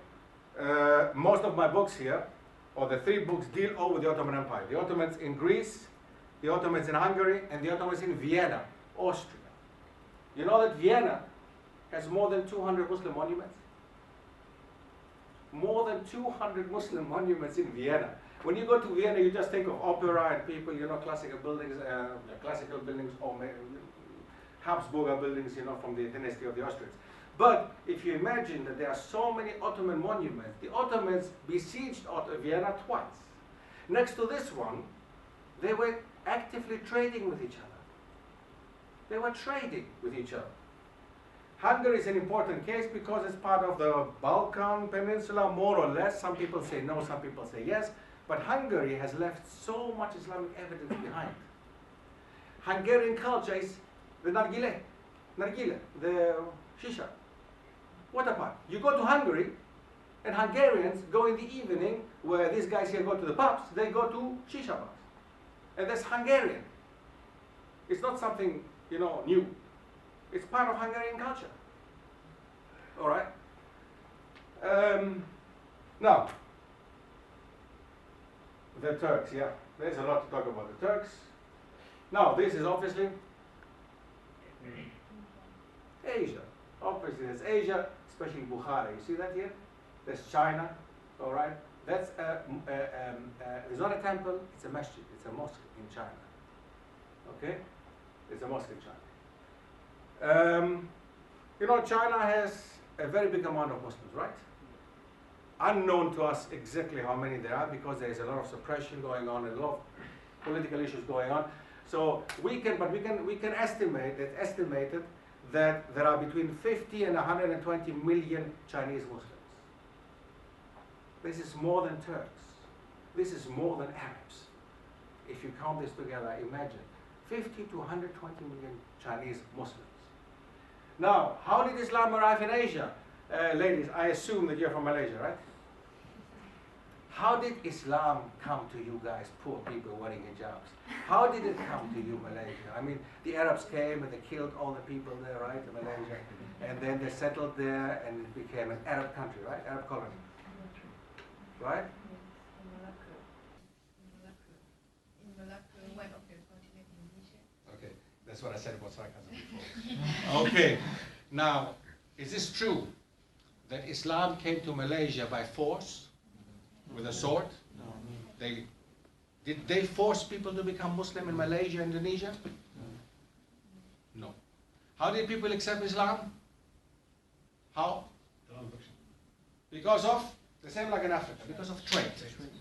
most of my books here, or the 3 books, deal all with the Ottoman Empire. The Ottomans in Greece, the Ottomans in Hungary, and the Ottomans in Vienna, Austria. You know that Vienna has more than 200 Muslim monuments? More than 200 Muslim monuments in Vienna. When you go to Vienna, you just think of opera and people, you know, classical buildings, or Habsburger buildings, you know, from the dynasty of the Austrians. But if you imagine that there are so many Ottoman monuments, the Ottomans besieged Vienna twice. Next to this one, they were actively trading with each other. They were trading with each other. Hungary is an important case because it's part of the Balkan Peninsula, more or less. Some people say no, some people say yes. But Hungary has left so much Islamic evidence behind. Hungarian culture is the nargile, the shisha. What apart? You go to Hungary, and Hungarians go in the evening, where these guys here go to the pubs, they go to shisha bars. And that's Hungarian. It's not something, new. It's part of Hungarian culture. All right? Now, the Turks, yeah. There's a lot to talk about the Turks. Now, this is obviously Asia. Obviously, there's Asia, especially Bukhara. You see that here? There's China, all right? That's it's not a temple, it's a masjid, it's a mosque in China. Okay? It's a mosque in China. China has a very big amount of Muslims, right? Unknown to us exactly how many there are because there is a lot of suppression going on and a lot of political issues going on. So we can estimate that estimated that there are between 50 and 120 million Chinese Muslims. This is more than Turks. This is more than Arabs. If you count this together, imagine 50 to 120 million Chinese Muslims. Now, how did Islam arrive in Asia? Ladies, I assume that you're from Malaysia, right? How did Islam come to you guys, poor people wearing hijabs? How did it come to you, Malaysia? I mean, the Arabs came and they killed all the people there, right, in Malaysia. And then they settled there and it became an Arab country, right? Arab colony. Right? In Malacca, one of the continent Indonesia. Okay, that's what I said about sarcasm before. Okay, now, is this true that Islam came to Malaysia by force with a sword? Did they force people to become Muslim in Malaysia, Indonesia? No. How did people accept Islam? How? Because of, the same like in Africa, because of trade.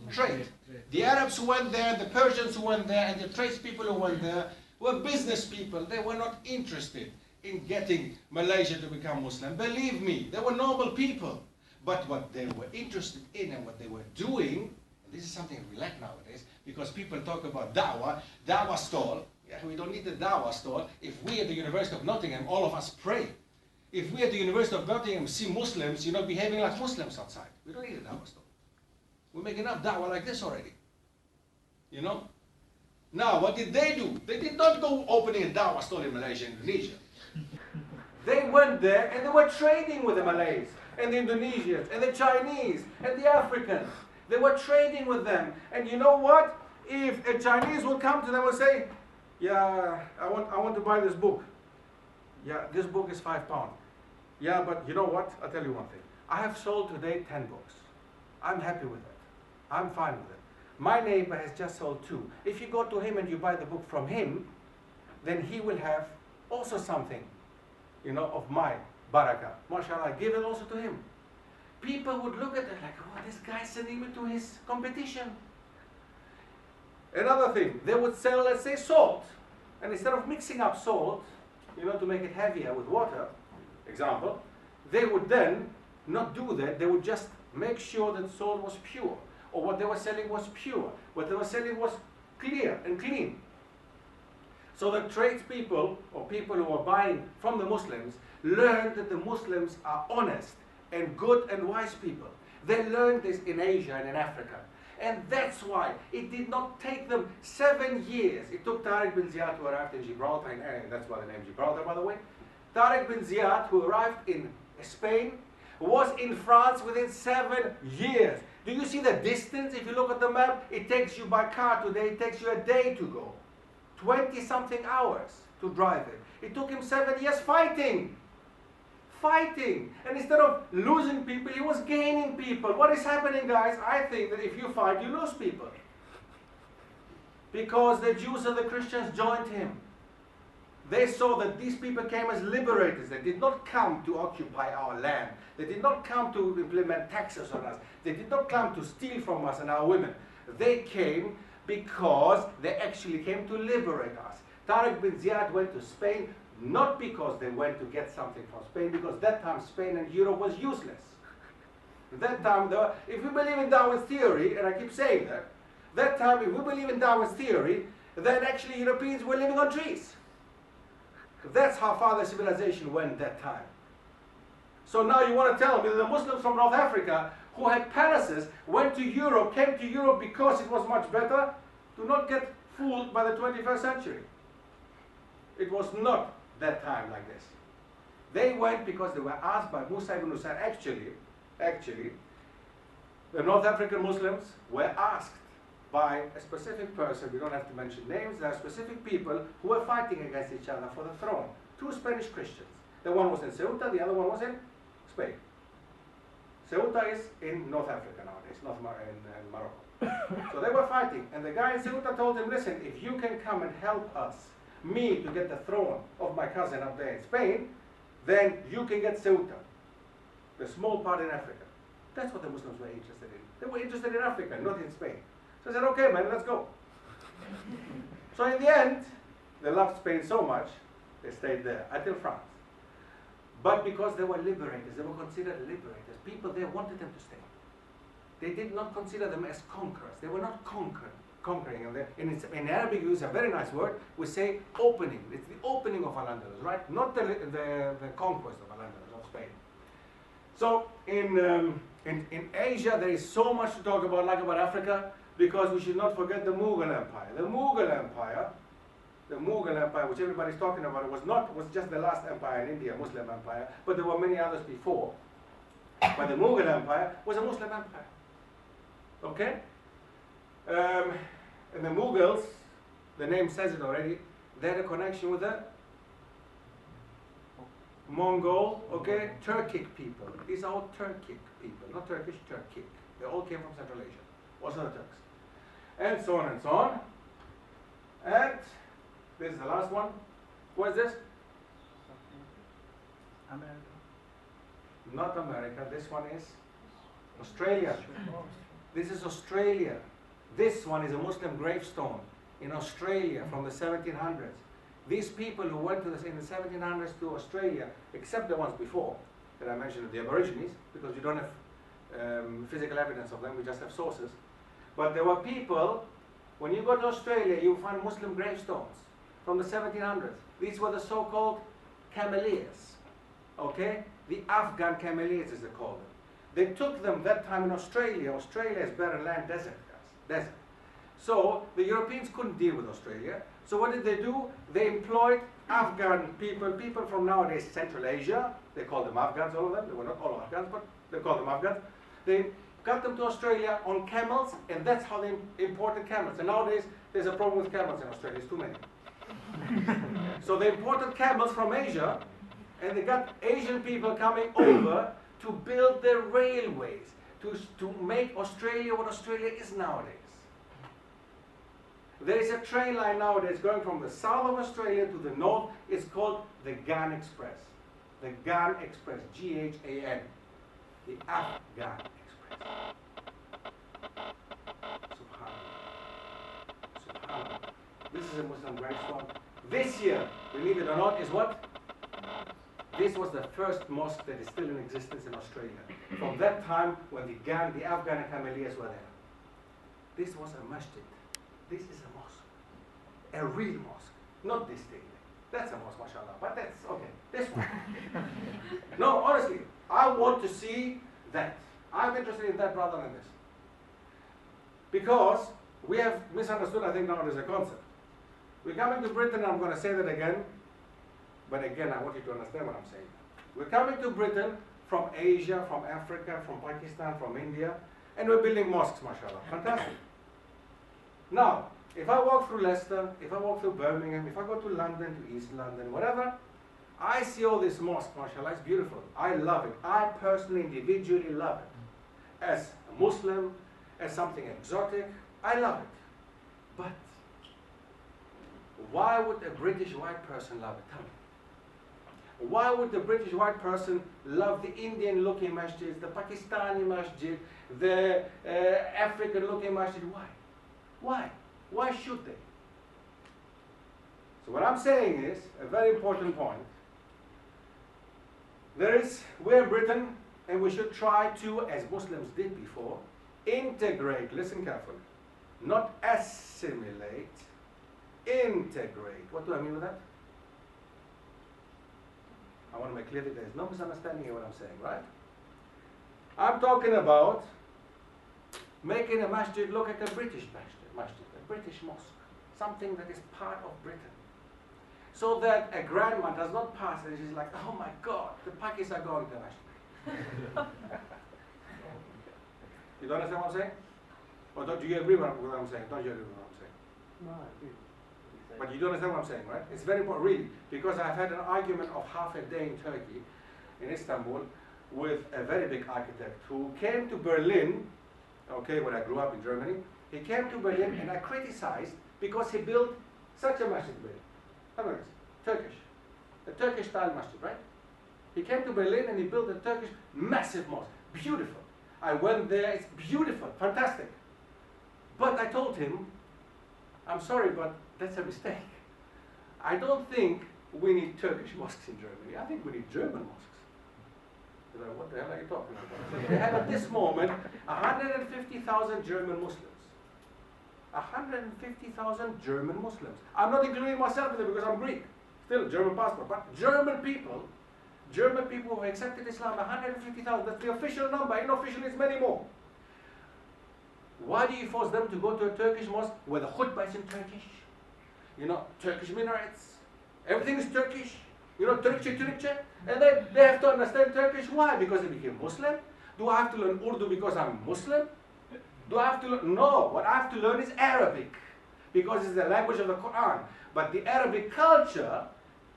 Trade. The Arabs who went there, the Persians who went there, and the tradespeople who went there were business people. They were not interested in getting Malaysia to become Muslim. Believe me, they were normal people. But what they were interested in and what they were doing, and this is something we lack nowadays, because people talk about dawah stall. Yeah, we don't need the dawah stall. If we at the University of Nottingham, all of us pray. If we at the University of Nottingham see Muslims, behaving like Muslims outside, we don't need a dawah stall. We make enough dawah like this already. Now, what did they do? They did not go opening a dawah stall in Malaysia, Indonesia. They went there and they were trading with the Malays and the Indonesians and the Chinese and the Africans. They were trading with them. And you know what? If a Chinese would come to them and say, yeah, I want to buy this book. Yeah, this book is £5. Yeah, but you know what? I'll tell you one thing. I have sold today 10 books. I'm happy with it. I'm fine with it. My neighbor has just sold 2. If you go to him and you buy the book from him, then he will have also something, of my barakah. MashaAllah, give it also to him. People would look at it like, oh, this guy's sending me to his competition. Another thing, they would sell, let's say, salt. And instead of mixing up salt, to make it heavier with water, example, they would then not do that. They would just make sure that salt was pure, or what they were selling was pure. What they were selling was clear and clean. So the tradespeople, or people who are buying from the Muslims, learned that the Muslims are honest and good and wise people. They learned this in Asia and in Africa. And that's why it did not take them 7 years. It took Tariq bin Ziyad who arrived in Gibraltar, and that's why the name Gibraltar, by the way. Tariq bin Ziyad, who arrived in Spain, was in France within 7 years. Do you see the distance? If you look at the map, it takes you by car today, it takes you a day to go. 20-something hours to drive it. It took him 7 years fighting. And instead of losing people, he was gaining people. What is happening, guys? I think that if you fight, you lose people. Because the Jews and the Christians joined him. They saw that these people came as liberators. They did not come to occupy our land. They did not come to implement taxes on us. They did not come to steal from us and our women. They came because they actually came to liberate us. Tariq bin Ziyad went to Spain not because they went to get something from Spain, because that time Spain and Europe was useless. That time, if we believe in Darwin's theory, and I keep saying that time, if we believe in Darwin's theory, then actually Europeans were living on trees. That's how far the civilization went that time. So now you want to tell me that the Muslims from North Africa who had palaces went to Europe, came to Europe because it was much better? Do not get fooled by the 21st century. It was not that time like this. They went because they were asked by Musa ibn Hussein. Actually, the North African Muslims were asked by a specific person, we don't have to mention names, there are specific people who were fighting against each other for the throne. Two Spanish Christians. The one was in Ceuta, the other one was in Spain. Ceuta is in North Africa nowadays, in Morocco. So they were fighting, and the guy in Ceuta told him, listen, if you can come and help us, me to get the throne of my cousin up there in Spain, then you can get Ceuta, the small part in Africa. That's what the Muslims were interested in. They were interested in Africa, not in Spain. So I said, okay, man, let's go. So in the end, they loved Spain so much, they stayed there until France. But because they were liberators, they were considered liberators. People there wanted them to stay. They did not consider them as conquerors. They were not conquering. And in Arabic, we use a very nice word. We say opening. It's the opening of Al-Andalus, right? Not the conquest of Al-Andalus, of Spain. So in Asia, there is so much to talk about, like about Africa, because we should not forget the Mughal Empire. The Mughal Empire, which everybody's talking about, was just the last empire in India, Muslim empire, but there were many others before. But the Mughal Empire was a Muslim empire. Okay? And the Mughals, the name says it already, they had a connection with the Mongol, okay, Turkic people. These are all Turkic people, not Turkish, Turkic. They all came from Central Asia, also the Turks. And so on and so on. And this is the last one. What is this? America. Not America. This one is Australia. This is Australia. This one is a Muslim gravestone in Australia from the 1700s. These people who went to in the 1700s to Australia, except the ones before that I mentioned, the Aborigines, because we don't have physical evidence of them, we just have sources. But there were people, when you go to Australia, you find Muslim gravestones from the 1700s. These were the so-called Cameliers, okay? The Afghan Cameliers, as they call them. They took them that time in Australia. Australia is barren land, desert, guys, desert. So the Europeans couldn't deal with Australia. So what did they do? They employed Afghan people from nowadays Central Asia. They called them Afghans, all of them. They were not all Afghans, but they called them Afghans. They got them to Australia on camels, and that's how they imported camels. And nowadays, there's a problem with camels in Australia. It's too many. So they imported camels from Asia, and they got Asian people coming over to build their railways, to make Australia what Australia is nowadays. There is a train line nowadays going from the south of Australia to the north. It's called the Ghan Express. The Ghan Express, G-H-A-N. The Afghan Express. Subhanallah. Subhanallah. This is a Muslim gravestone. This year, believe it or not, is what? This was the first mosque that is still in existence in Australia. From that time when the Afghan Cameliers were there. This was a masjid. This is a mosque. A real mosque. Not this thing. That's a mosque, mashallah. But that's okay. This one. No, honestly, I want to see that. I'm interested in that rather than this. Because we have misunderstood, I think, nowadays a concept. We're coming to Britain, and I'm going to say that again. But again, I want you to understand what I'm saying. We're coming to Britain from Asia, from Africa, from Pakistan, from India, and we're building mosques, mashallah. Fantastic. Now, if I walk through Leicester, if I walk through Birmingham, if I go to London, to East London, whatever, I see all this mosque, mashallah, it's beautiful. I love it. I personally, individually love it. As a Muslim, as something exotic, I love it. But why would a British white person love it? Tell me. Why would the British white person love the Indian-looking masjids, the Pakistani masjid, the African-looking masjid? Why? Why? Why should they? So what I'm saying is, a very important point, we're in Britain, and we should try to, as Muslims did before, integrate, listen carefully, not assimilate, integrate. What do I mean with that? I want to make clear that there is no misunderstanding in what I'm saying, right? I'm talking about making a masjid look like a British masjid, a British mosque, something that is part of Britain. so that a grandma does not pass and she's like, oh my God, the Pakis are going to Masjid. You don't understand what I'm saying? Or do you agree with what I'm saying? Don't you agree with what I'm saying? No, I agree. But you don't understand what I'm saying, right? It's very important, really, because I've had an argument of half a day in Turkey, in Istanbul, with a very big architect who came to Berlin, okay, when I grew up in Germany. He came to Berlin and I criticized because he built such a masjid in Berlin. How about this? Turkish. A Turkish style masjid, right? He came to Berlin and he built a Turkish massive mosque. Beautiful. I went there, it's beautiful, fantastic. But I told him, I'm sorry, but that's a mistake. I don't think we need Turkish mosques in Germany. I think we need German mosques. He's like, what the hell are you talking about? They have at this moment 150,000 German Muslims. 150,000 German Muslims. I'm not including myself in there because I'm Greek. Still, German passport. But German people who accepted Islam, 150,000. That's the official number. Unofficially, it's many more. Why do you force them to go to a Turkish mosque where the khutbah is in Turkish? You know, Turkish minarets. Everything is Turkish. You know, Turkçe. And then they have to understand Turkish. Why? Because they became Muslim? Do I have to learn Urdu because I'm Muslim? Do I have to learn? No. What I have to learn is Arabic. Because it's the language of the Quran. But the Arabic culture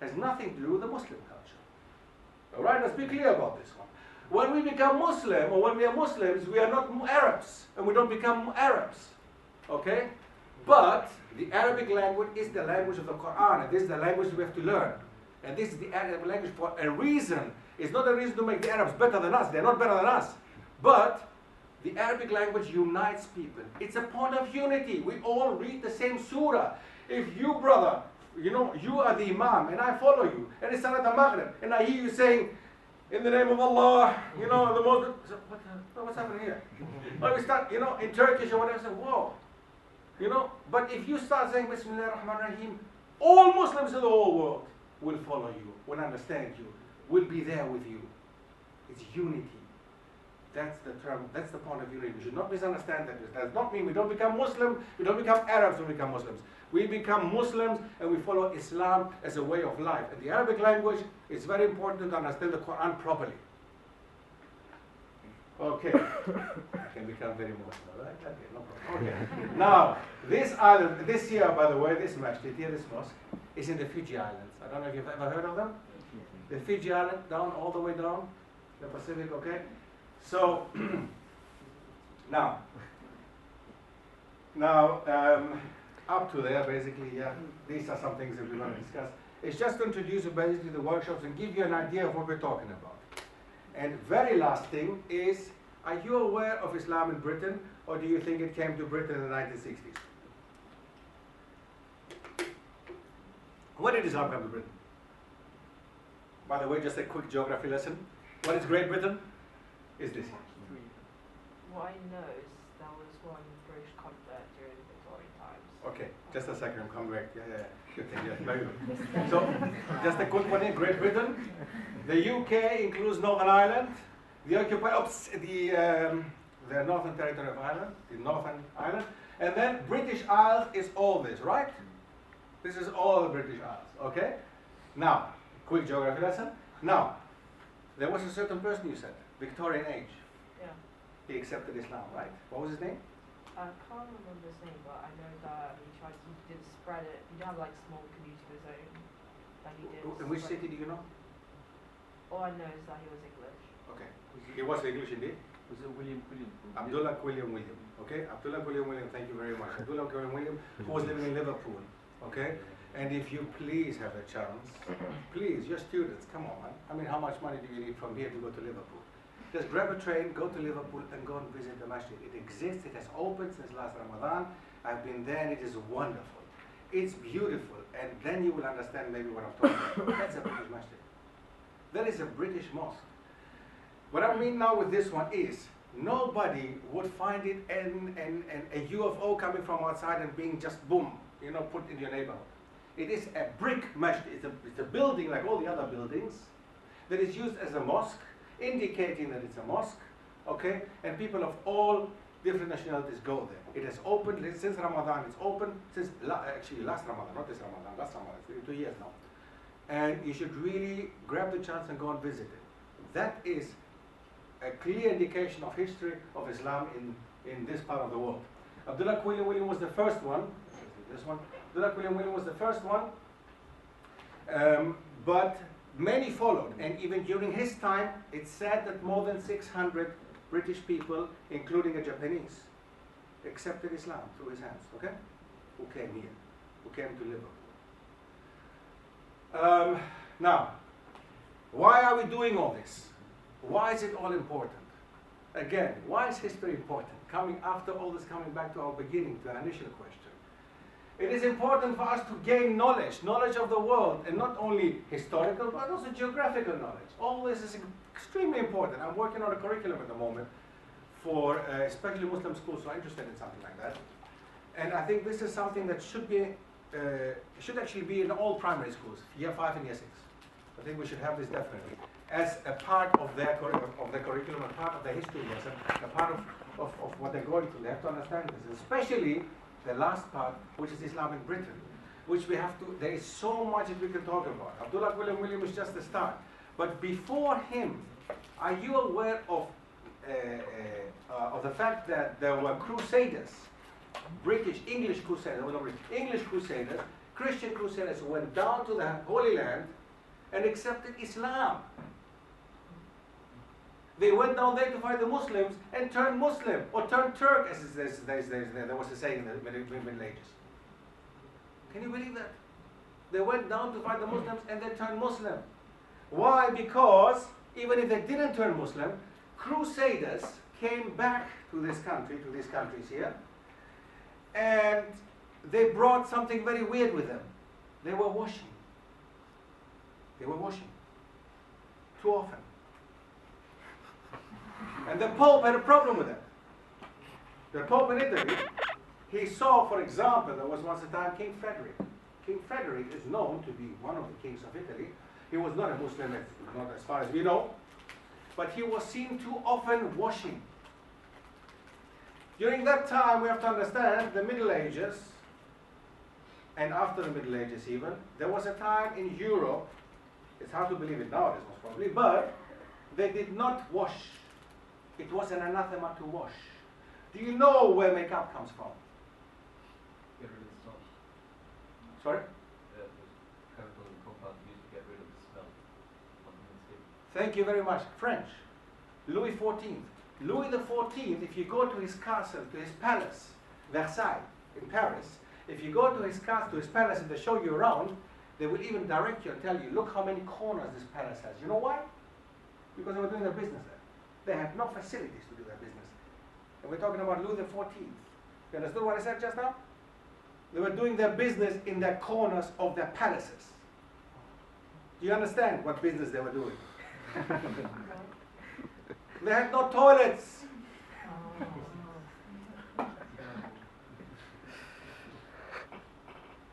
has nothing to do with the Muslim culture. Alright, let's be clear about this one. When we become Muslim, or when we are Muslims, we are not Arabs. And we don't become Arabs. Okay? But the Arabic language is the language of the Quran. And this is the language we have to learn. And this is the Arabic language for a reason. It's not a reason to make the Arabs better than us. They're not better than us. But the Arabic language unites people. It's a point of unity. We all read the same surah. If you, brother, you know, you are the Imam and I follow you, and it's Salat al-Maghrib, and I hear you saying, in the name of Allah, you know, the most, so what's happening here? Or we start, you know, in Turkish or whatever, say, whoa. You know, but if you start saying, Bismillah ar-Rahman ar-Rahim, all Muslims in the whole world will follow you, will understand you, will be there with you. It's unity. That's the term, that's the point of unity. We should not misunderstand that. It does not mean we don't become Muslim, we don't become Arabs when we become Muslims. We become Muslims and we follow Islam as a way of life. And the Arabic language is very important to understand the Quran properly. Okay. I can become very emotional, right? Okay, no problem. Okay. Now, this island, this year, by the way, this masjid here, this mosque, is in the Fiji Islands. I don't know if you've ever heard of them. The Fiji Island, down, all the way down, the Pacific, okay? So, now, up to there, basically, yeah, these are some things that we're going to discuss. It's just to introduce you basically the workshops and give you an idea of what we're talking about. And very last thing is, are you aware of Islam in Britain, or do you think it came to Britain in the 1960s? When did Islam come to Britain? By the way, just a quick geography lesson. What is Great Britain? Is this here? What I know is there was one British convert during the Victorian times. Okay, just a second, I'm coming back. Yeah. Okay, yeah, very good. So, just a quick one in Great Britain. The UK includes Northern Ireland, the Northern Territory of Ireland, the Northern Ireland, and then British Isles is all this, right? This is all the British Isles, okay? Now, quick geography lesson. Now, there was a certain person you said, Victorian age. Yeah. He accepted Islam, right? What was his name? I can't remember his name, but I know that he did spread it. He did have like small community of his own. That he did. In which city do you know? All I know is that he was English. Okay. He was English indeed. Was it William? Abdullah William. Okay? Abdullah William, thank you very much. Abdullah William, who was living in Liverpool. Okay? And if you please have a chance, please, you're students, come on, man. I mean, how much money do you need from here to go to Liverpool? Just grab a train, go to Liverpool, and go and visit the masjid. It exists, it has opened since last Ramadan. I've been there, and it is wonderful. It's beautiful, and then you will understand maybe what I'm talking about. That's a British masjid. That is a British mosque. What I mean now with this one is, nobody would find it a UFO coming from outside and being just boom, you know, put in your neighborhood. It is a brick masjid. It's a building like all the other buildings that is used as a mosque, indicating that it's a mosque, okay? And people of all different nationalities go there. It has opened since Ramadan. It's open since actually last Ramadan, not this Ramadan, last Ramadan. It's been 2 years now. and you should really grab the chance and go and visit it. That is a clear indication of history of Islam in this part of the world. Abdullah Quilliam was the first one. This one. Abdullah Quilliam was the first one. But many followed, and even during his time, it's said that more than 600 British people, including a Japanese, accepted Islam through his hands, okay? Who came here, who came to Liverpool. Now, why are we doing all this? Why is it all important? Again, why is history important? Coming after all this, coming back to our beginning, to our initial question. It is important for us to gain knowledge, knowledge of the world, and not only historical, but also geographical knowledge. All this is extremely important. I'm working on a curriculum at the moment for especially Muslim schools who are interested in something like that. And I think this is something that should actually be in all primary schools, year 5 and year 6. I think we should have this definitely as a part of their curriculum, a part of their history lesson, a part of what they're going through. They have to understand this, especially the last part, which is Islam in Britain, which we have to, there is so much that we can talk about. Abdullah William is just the start. But before him, are you aware of the fact that there were crusaders, English crusaders, Christian crusaders who went down to the Holy Land and accepted Islam. They went down there to fight the Muslims and turned Muslim, or turned Turk, as there was a saying in the Middle Ages. Can you believe that? They went down to fight the Muslims and they turned Muslim. Why? Because even if they didn't turn Muslim, crusaders came back to this country, to these countries here, and they brought something very weird with them. They were washing. They were washing. Too often. And the Pope had a problem with that. The Pope in Italy, he saw, for example, there was once a time King Frederick. King Frederick is known to be one of the kings of Italy. He was not a Muslim, not as far as we know, but he was seen too often washing. During that time, we have to understand, the Middle Ages, and after the Middle Ages even, there was a time in Europe, it's hard to believe it nowadays most probably, but they did not wash. It was an anathema to wash. Do you know where makeup comes from? Get rid of the smell. Sorry? The chemical compound used to get rid of the smell on the skin. Thank you very much. French. Louis XIV. Louis XIV, if you go to his castle, to his palace, Versailles, in Paris, if you go to his castle, to his palace, and they show you around, they will even direct you and tell you, look how many corners this palace has. You know why? Because they were doing their business there. They had no facilities to do their business. And we're talking about Louis XIV. You understood what I said just now? They were doing their business in the corners of their palaces. Do you understand what business they were doing? They had no toilets.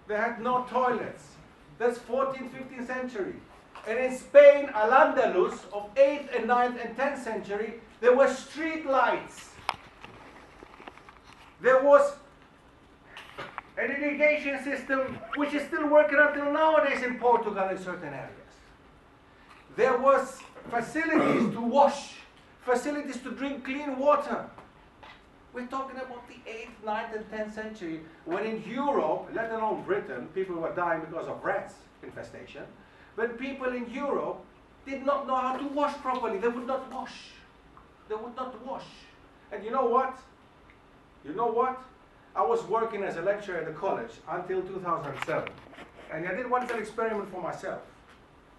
They had no toilets. That's 14th, 15th century. And in Spain, Al-Andalus of 8th and 9th and 10th century, there were street lights. There was an irrigation system which is still working until nowadays in Portugal in certain areas. There was facilities to wash, facilities to drink clean water. We're talking about the 8th, 9th and 10th century, when in Europe, let alone Britain, people were dying because of rats infestation. When people in Europe did not know how to wash properly, they would not wash. They would not wash. And you know what? You know what? I was working as a lecturer at the college until 2007. And I did one little experiment for myself.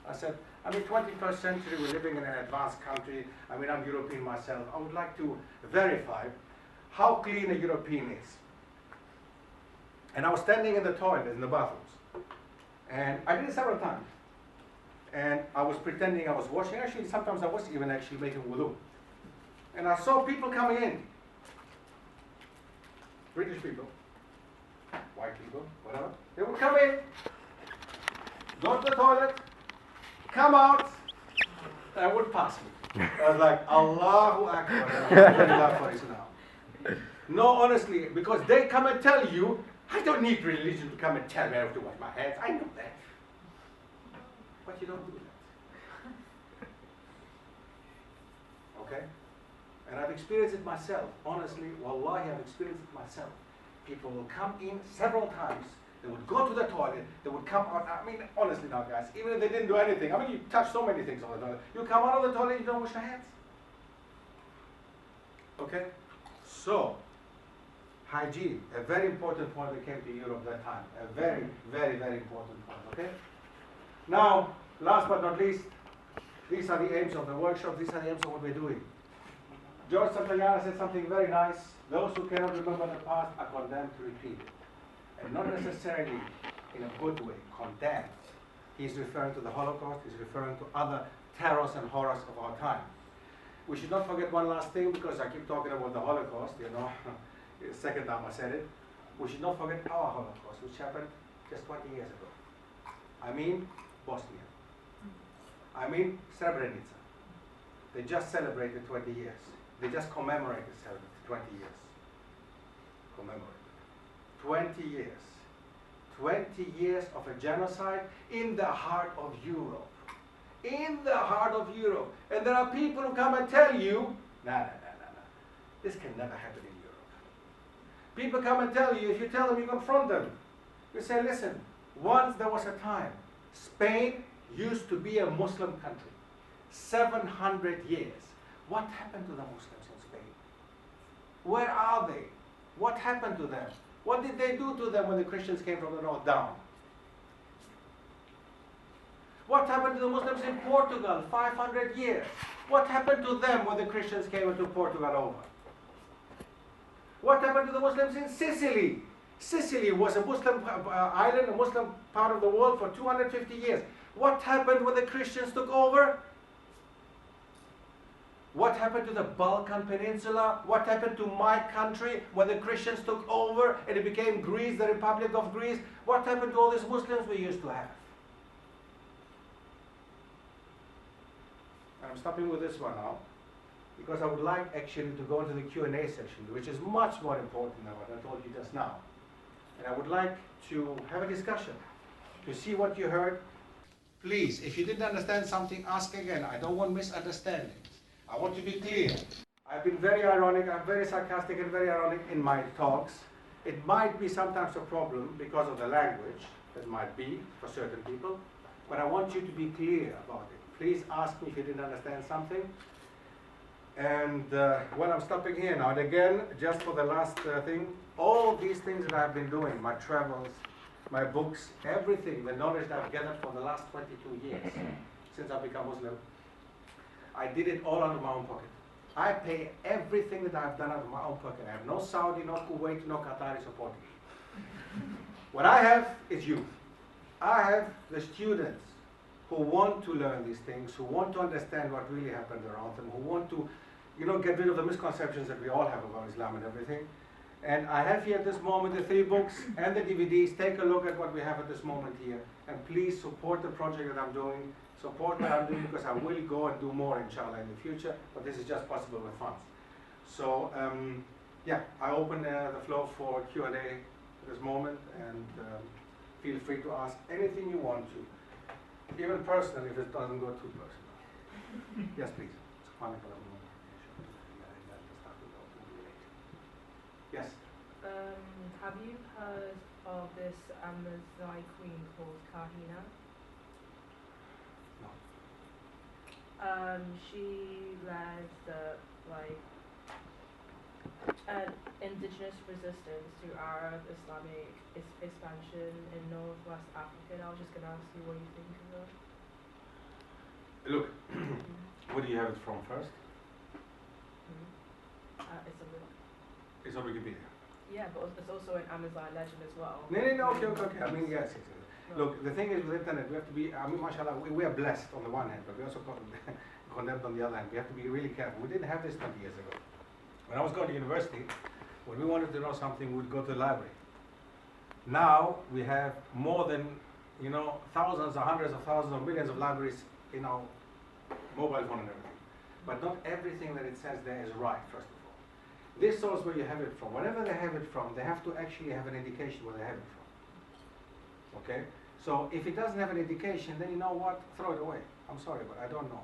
I said, I'm in 21st century, we're living in an advanced country. I mean, I'm European myself. I would like to verify how clean a European is. And I was standing in the toilet, in the bathrooms. And I did it several times. And I was pretending I was washing. Actually, sometimes I was even actually making wudu. And I saw people coming in. British people, white people, whatever. They would come in, go to the toilet, come out, and would pass me. I was like, Allahu Akbar. No, honestly, because they come and tell you, I don't need religion to come and tell me I have to wash my hands. I know that. But you don't do that. Okay? And I've experienced it myself. Honestly, wallahi, I've experienced it myself. People will come in several times, they would go to the toilet, they would come out. I mean, honestly now, guys, even if they didn't do anything, I mean, you touch so many things on the toilet. You come out of the toilet, you don't wash your hands. Okay? So, hygiene, a very important point that came to Europe that time. A very, very, very important point, okay? Now, last but not least, these are the aims of the workshop, these are the aims of what we're doing. George Santayana said something very nice. Those who cannot remember the past are condemned to repeat it. And not necessarily in a good way, condemned. He's referring to the Holocaust, he's referring to other terrors and horrors of our time. We should not forget one last thing, because I keep talking about the Holocaust, you know, the second time I said it. We should not forget our Holocaust, which happened just 20 years ago. I mean, Bosnia. I mean, Srebrenica. They just celebrated 20 years. They just commemorated 20 years. Commemorated. 20 years. 20 years of a genocide in the heart of Europe. In the heart of Europe. And there are people who come and tell you, no. This can never happen in Europe. People come and tell you, if you tell them, you confront them. You say, listen, once there was a time, Spain used to be a Muslim country. 700 years. What happened to the Muslims in Spain? Where are they? What happened to them? What did they do to them when the Christians came from the north down? What happened to the Muslims in Portugal? 500 years. What happened to them when the Christians came into Portugal over? What happened to the Muslims in Sicily? Sicily was a Muslim island, a Muslim part of the world for 250 years. What happened when the Christians took over? What happened to the Balkan Peninsula? What happened to my country when the Christians took over and it became Greece, the Republic of Greece? What happened to all these Muslims we used to have? I'm stopping with this one now, because I would like actually to go into the Q&A session, which is much more important than what I told you just now. And I would like to have a discussion, to see what you heard. Please, if you didn't understand something, ask again. I don't want misunderstandings. I want to be clear. I've been very ironic, I'm very sarcastic and very ironic in my talks. It might be sometimes a problem because of the language, that might be for certain people, but I want you to be clear about it. Please ask me if you didn't understand something. And well, I'm stopping here now. And again, just for the last thing, all these things that I've been doing, my travels, my books, everything, the knowledge that I've gathered for the last 22 years, since I've become Muslim, I did it all out of my own pocket. I pay everything that I've done out of my own pocket. I have no Saudi, no Kuwait, no Qatari supporting me. What I have is you. I have the students who want to learn these things, who want to understand what really happened around them, who want to, you know, get rid of the misconceptions that we all have about Islam and everything. And I have here at this moment the 3 books and the DVDs. Take a look at what we have at this moment here. And please support the project that I'm doing. Support what I'm doing, because I will go and do more, inshallah, in the future. But this is just possible with funds. So, yeah, I open the floor for Q&A at this moment. And feel free to ask anything you want to. Even personal, if it doesn't go too personal. Yes, please. Yes. Have you heard of this Amazigh queen called Kahina? No. She led the indigenous resistance to Arab Islamic expansion in Northwest Africa. And I was just going to ask you what you think of that. Look, where do you have it from first? It's a book. It's on Wikipedia. Yeah, but it's also an Amazigh legend as well. No, okay. I mean, yes. No. Look, the thing is with internet, we have to be, I mean, mashallah, we are blessed on the one hand, but we also condemned on the other hand. We have to be really careful. We didn't have this 20 years ago. When I was going to university, when we wanted to know something, we'd go to the library. Now, we have more than, you know, thousands or hundreds of thousands or millions of libraries in our mobile phone and everything. But not everything that it says there is right, first of all. This source where you have it from, whenever they have it from, they have to actually have an indication where they have it from. Okay? So if it doesn't have an education, then you know what? Throw it away. I'm sorry, but I don't know.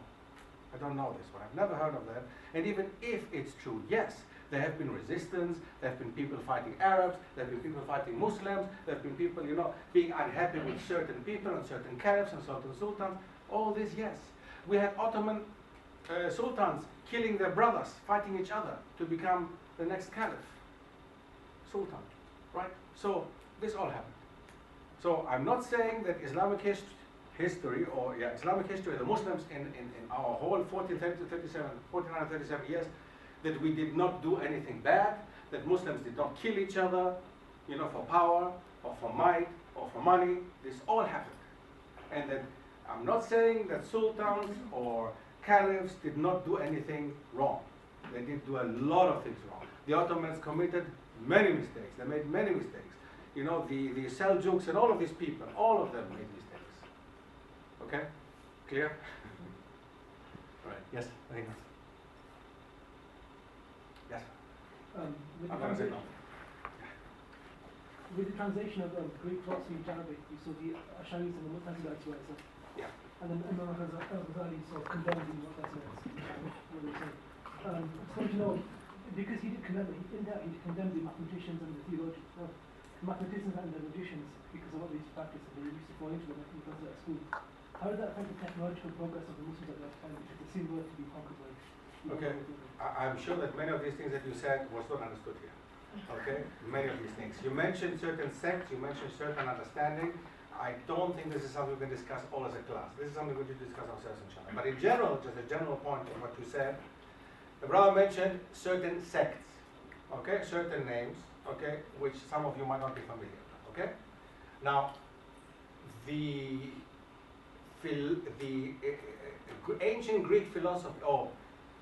I don't know this one. I've never heard of that. And even if it's true, yes, there have been resistance, there have been people fighting Arabs, there have been people fighting Muslims, there have been people, you know, being unhappy with certain people and certain caliphs and certain sultans. All this, yes. We had Ottoman sultans killing their brothers, fighting each other to become the next caliph, sultan, right? So this all happened. So I'm not saying that Islamic history, or Islamic history, the Muslims in our whole 1437 years, that we did not do anything bad, that Muslims did not kill each other, you know, for power, or for might, or for money. This all happened. And that I'm not saying that sultans or caliphs did not do anything wrong. They did do a lot of things wrong. The Ottomans committed many mistakes. They made many mistakes. You know, the Seljuks and all of these people, all of them made mistakes. Okay? Clear? Right. Yes, I think that's. Yes. With I'm gonna say no. With the translation of Greek philosophy into Arabic, so the Asharis and the Mu'tazilah to Isaac. Yeah. And then Imam al-Ghazali sort of condemned the Mu'tazilah. I just want to know, because he did condemn the mathematicians and the theologians, the mathematicians and the logicians, because a lot of these practices they used to fall into them at school. How did that affect the technological progress of the Muslims at that time, because it seemed to be conquered by? Okay, I'm sure that many of these things that you said was not understood here. Okay, many of these things. You mentioned certain sects, you mentioned certain understanding. I don't think this is something we can discuss all as a class. This is something we should discuss ourselves, inshallah. But in general, just a general point of what you said, the brother mentioned certain sects, okay, certain names, okay, which some of you might not be familiar with, okay? Now, the ancient Greek philosophy, or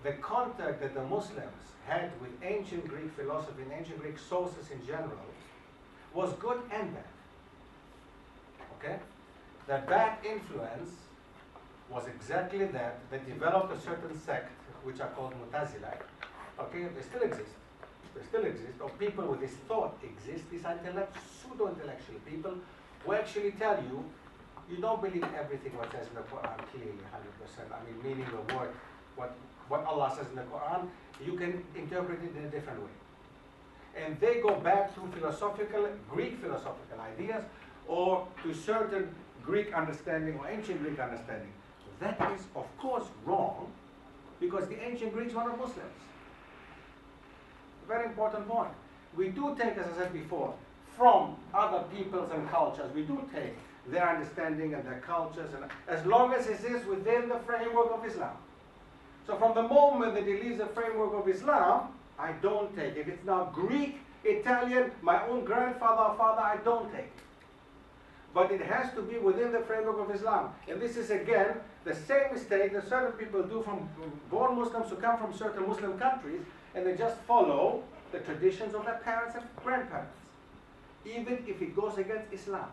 the contact that the Muslims had with ancient Greek philosophy and ancient Greek sources in general was good and bad. Okay? The bad influence was exactly that. They developed a certain sect which are called Mu'tazila. Okay? They still exist. They still exist. Or people with this thought exist. These are pseudo-intellectual people who actually tell you, you don't believe everything what says in the Quran clearly, 100%. I mean, meaning the word, what Allah says in the Quran, you can interpret it in a different way. And they go back to Greek philosophical ideas, or to certain Greek understanding or ancient Greek understanding. That is, of course, wrong, because the ancient Greeks were not Muslims. Very important point. We do take, as I said before, from other peoples and cultures, we do take their understanding and their cultures, and as long as it is within the framework of Islam. So from the moment that it leaves the framework of Islam, I don't take it. If it's now Greek, Italian, my own grandfather or father, I don't take it. But it has to be within the framework of Islam. And this is, again, the same mistake that certain people do from born Muslims who come from certain Muslim countries, and they just follow the traditions of their parents and grandparents, even if it goes against Islam.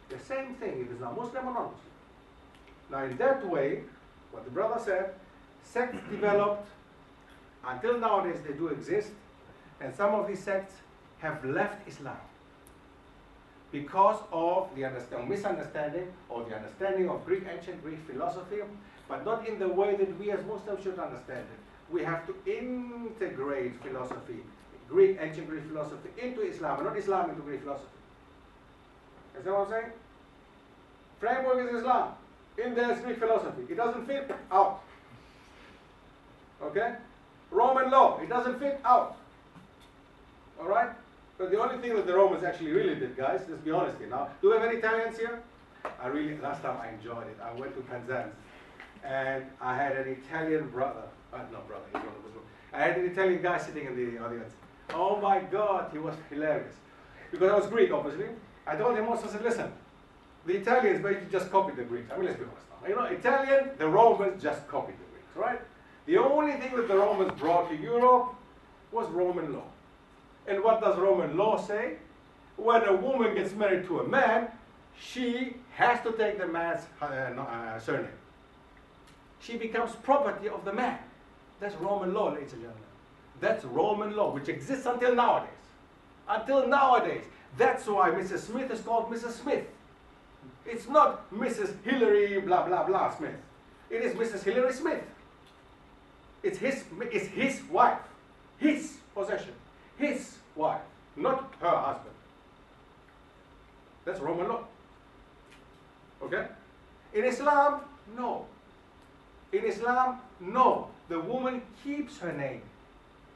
The same thing, if it's not Muslim or non-Muslim. Now, in that way, what the brother said, sects developed, until nowadays they do exist, and some of these sects have left Islam because of the misunderstanding or the understanding of ancient Greek philosophy, but not in the way that we as Muslims should understand it. We have to integrate philosophy, ancient Greek philosophy, into Islam, and not Islam into Greek philosophy. Is that what I'm saying? Framework is Islam. In there is Greek philosophy. It doesn't fit, out. Okay? Roman law, it doesn't fit, out. Alright? But the only thing that the Romans actually really did, guys, let's be honest here now. Do we have any Italians here? Last time I enjoyed it. I went to Penzance and I had an Italian brother. Not brother, he's one of those. I had an Italian guy sitting in the audience. Oh my God, he was hilarious. Because I was Greek, obviously. I told him also, I said, listen, the Italians basically just copied the Greeks. I mean, let's be honest now. You know, Italian, the Romans just copied the Greeks, right? The only thing that the Romans brought to Europe was Roman law. And what does Roman law say? When a woman gets married to a man, she has to take the man's surname. She becomes property of the man. That's Roman law, ladies and gentlemen. That's Roman law, which exists until nowadays. Until nowadays. That's why Mrs. Smith is called Mrs. Smith. It's not Mrs. Hillary blah blah blah Smith. It is Mrs. Hillary Smith. It's his wife, his possession, his wife, not her husband. That's Roman law. Okay? In Islam, no. In Islam, no. The woman keeps her name.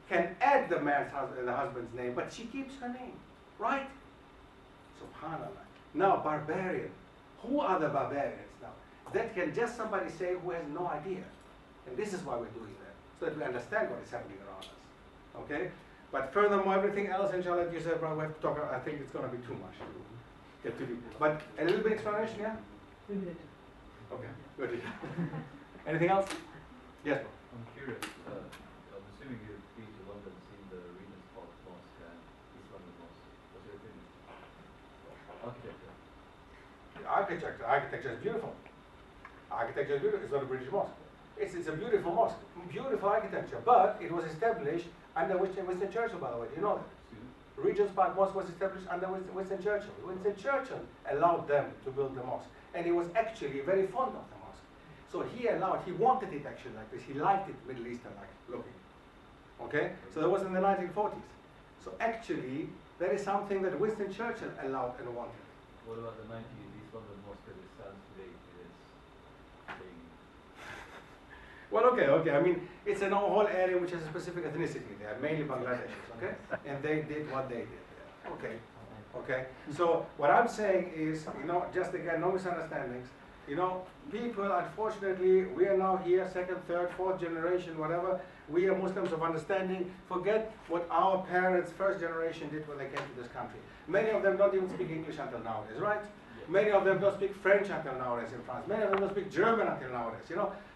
Can add the husband's name, but she keeps her name. Right? Subhanallah. Now, barbarian. Who are the barbarians now? That can just somebody say who has no idea. And this is why we're doing that. So that we understand what is happening around us. Okay? But furthermore, everything else, inshallah, you said, well, we have to talk, I think it's going to be too much to get to deep. But a little bit explanation, yeah? Okay, good. Anything else? Yes, bro. I'm curious. I'm assuming you've been to London, seen the Regent's Park Mosque and East London Mosque. What's your opinion? Architecture. Architecture is beautiful. Architecture is beautiful. It's not a British mosque. It's a beautiful mosque, beautiful architecture. But it was established under Winston Churchill, by the way. Do you know that? Regent's Park Mosque was established under Winston Churchill. Winston Churchill allowed them to build the mosque, and he was actually very fond of the mosque. So he wanted it actually like this. He liked it Middle Eastern like looking. Okay? So that was in the 1940s. So actually, that is something that Winston Churchill allowed and wanted. What about the 90s East London Mosque as it stands today? It is being... Well, okay. I mean, it's a whole area which has a specific ethnicity. They are mainly Bangladeshis, okay? And they did what they did there. Okay. So what I'm saying is, just again, no misunderstandings. People, unfortunately, we are now here, second, third, fourth generation, whatever. We are Muslims of understanding. Forget what our parents, first generation, did when they came to this country. Many of them don't even speak English until nowadays, right? Many of them don't speak French until nowadays in France. Many of them don't speak German until nowadays,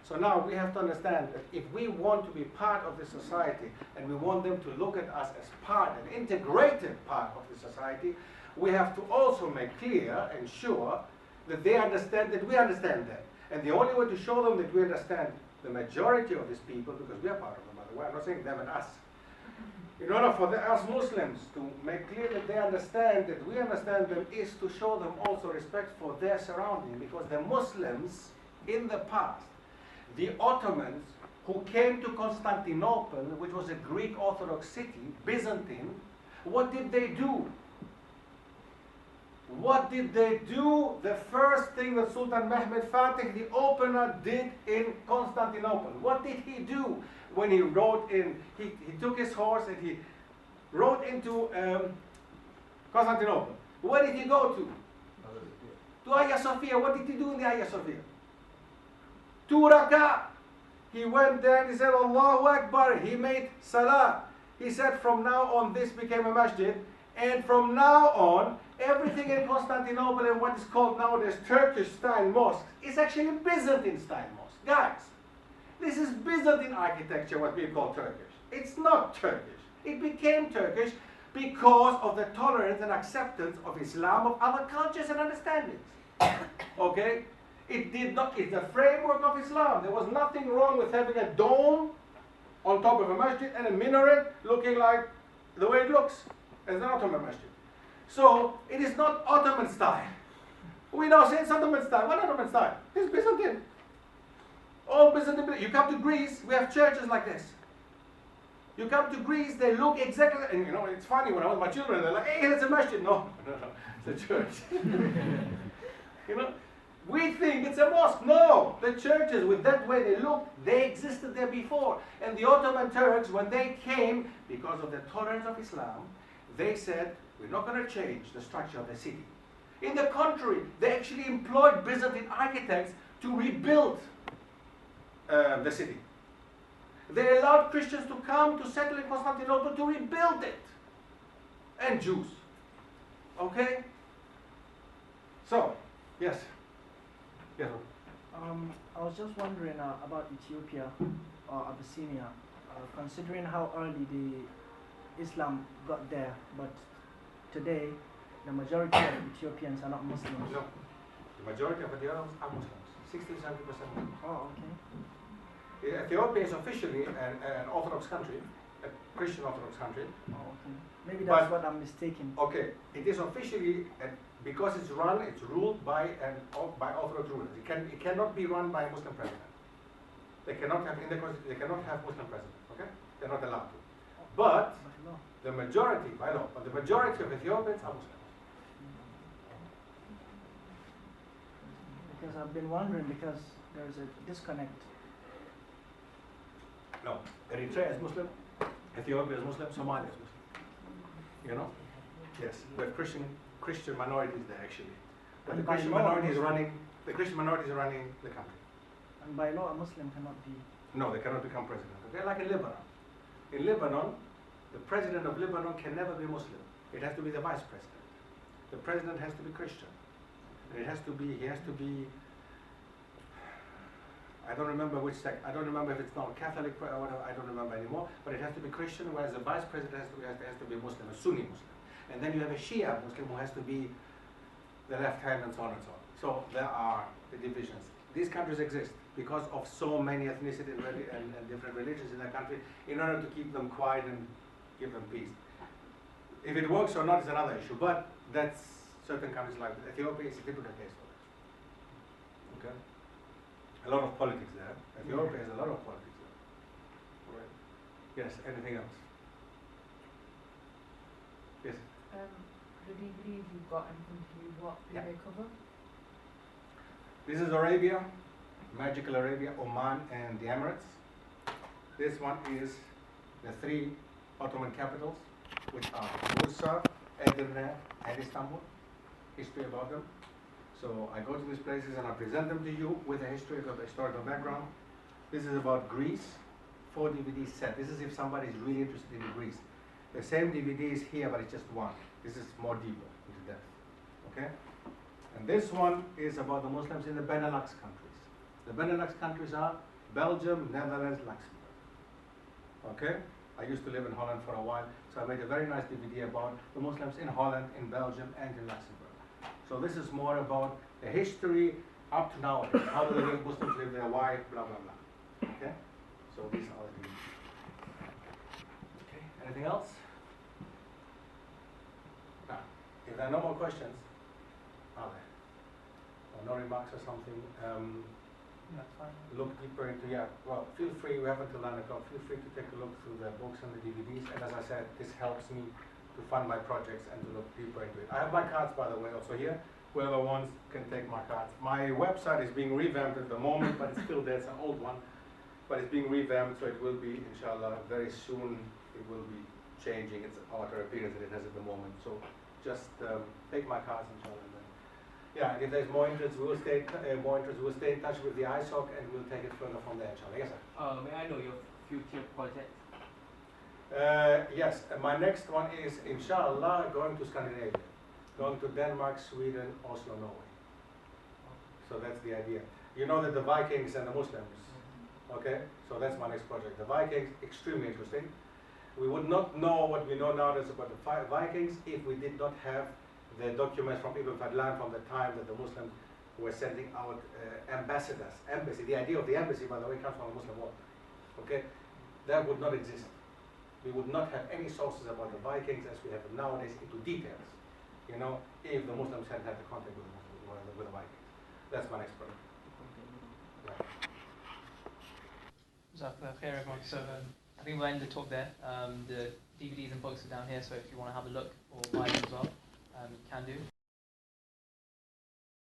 So now we have to understand that if we want to be part of the society and we want them to look at us as an integrated part of the society, we have to also make clear and sure that they understand that we understand them. And the only way to show them that we understand the majority of these people, because we are part of them, by the way, I'm not saying them and us. In order for us Muslims to make clear that they understand that we understand them, is to show them also respect for their surrounding. Because the Muslims in the past, the Ottomans who came to Constantinople, which was a Greek Orthodox city, Byzantine, what did they do? What did they do? The first thing that Sultan Mehmed Fatih, the opener, did in Constantinople. What did he do? When he rode in, he took his horse and he rode into Constantinople. Where did he go to? To Hagia Sophia. What did he do in the Hagia Sophia? 2 rak'ah. He went there and he said, Allahu Akbar. He made salah. He said, from now on, this became a masjid. And from now on, everything in Constantinople and what is called nowadays Turkish-style mosques is actually Byzantine-style mosques. Guys, this is Byzantine architecture, what we call Turkish. It's not Turkish. It became Turkish because of the tolerance and acceptance of Islam, of other cultures and understandings. Okay? It did not, it's the framework of Islam. There was nothing wrong with having a dome on top of a masjid and a minaret looking like the way it looks as an Ottoman masjid. So, it is not Ottoman style. We now say it's Ottoman style. What Ottoman style? It's Byzantine. All Byzantine. You come to Greece, we have churches like this. You come to Greece, they look exactly, and it's funny when I was my children, they're like, hey, it's a masjid. No, it's a church. We think it's a mosque. No, the churches, with that way they look, they existed there before. And the Ottoman Turks, when they came, because of the tolerance of Islam, they said, we're not going to change the structure of the city. In the contrary, they actually employed Byzantine architects to rebuild the city. They allowed Christians to come to settle in Constantinople to rebuild it. And Jews. Okay? So, yes. Yes. I was just wondering about Ethiopia or Abyssinia, considering how early the Islam got there, but today the majority of Ethiopians are not Muslims. No. The majority of Ethiopians are Muslims. 60-70%. Oh, okay. Ethiopia is officially an Orthodox country, a Christian Orthodox country. Oh, okay. Maybe that's what I'm mistaken. Okay, it is officially a because it's ruled by Orthodox rulers. It cannot be run by a Muslim president. They cannot have they cannot have Muslim president. Okay, they're not allowed to. But the majority, by law, but the majority of Ethiopians are Muslims. Because I've been wondering, because there's a disconnect. No, Eritrea is Muslim, Ethiopia is Muslim, Somalia is Muslim. You know? Yes, we have Christian minorities there actually. But the Christian minorities running the country. And by law, a Muslim cannot be. No, they cannot become president. Okay, like in Lebanon. In Lebanon, the president of Lebanon can never be Muslim. It has to be the vice president. The president has to be Christian. And he has to be, I don't remember which sect. I don't remember if it's not Catholic or whatever. I don't remember anymore. But it has to be Christian, whereas the vice president has to be Muslim, a Sunni Muslim. And then you have a Shia Muslim who has to be the left hand and so on and so on. So there are the divisions. These countries exist because of so many ethnicities and different religions in the country in order to keep them quiet and give them peace. If it works or not is another issue, but that's certain countries like Ethiopia is a typical case for that. Okay? A lot of politics there. Ethiopia has a lot of politics there. Right. Yes, anything else? Yes? The DVDs you've got in front of you, what do they cover? This is Arabia, Magical Arabia, Oman and the Emirates. This one is the 3 Ottoman capitals, which are Bursa, Edirne and Istanbul. History about them. So I go to these places and I present them to you with a history of the historical background. This is about Greece, 4 DVD set. This is if somebody is really interested in Greece. The same DVD is here, but it's just one. This is more deeper into depth. Okay? And this one is about the Muslims in the Benelux countries. The Benelux countries are Belgium, Netherlands, Luxembourg. Okay? I used to live in Holland for a while, so I made a very nice DVD about the Muslims in Holland, in Belgium, and in Luxembourg. So this is more about the history up to now. How do the Muslims live there? Why? Blah, blah, blah. Okay? So these are the... Okay, anything else? Now, if there are no more questions, are there? Or no remarks or something? That's fine. Look deeper into, well, feel free, we have until 9 o'clock, feel free to take a look through the books and the DVDs, and as I said, this helps me to fund my projects and to look deeper into it. I have my cards, by the way, also here. Whoever wants can take my cards. My website is being revamped at the moment, but it's still there, it's an old one, but it's being revamped, so it will be, inshallah, very soon, it will be changing its outer appearance that it has at the moment. So just take my cards, inshallah. Yeah, if there's more interest, we will stay in touch with the ISoc and we'll take it further from there, inshallah. Yes, sir. May I know your future projects? Yes, my next one is, inshallah, going to Scandinavia. Going to Denmark, Sweden, Oslo, Norway. So that's the idea. You know that the Vikings and the Muslims, okay? So that's my next project. The Vikings, extremely interesting. We would not know what we know nowadays about the Vikings if we did not have the documents from Ibn Fadlan from the time that the Muslims were sending out ambassadors. Embassy, the idea of the embassy, by the way, comes from the Muslim world. Okay? That would not exist. We would not have any sources about the Vikings as we have them nowadays into details. You know, if the Muslims hadn't had the contact with the Vikings. That's my next project. Jazakallah khair, everyone. So I think we'll end the talk there. The DVDs and books are down here, so if you want to have a look or buy them as well, you can do.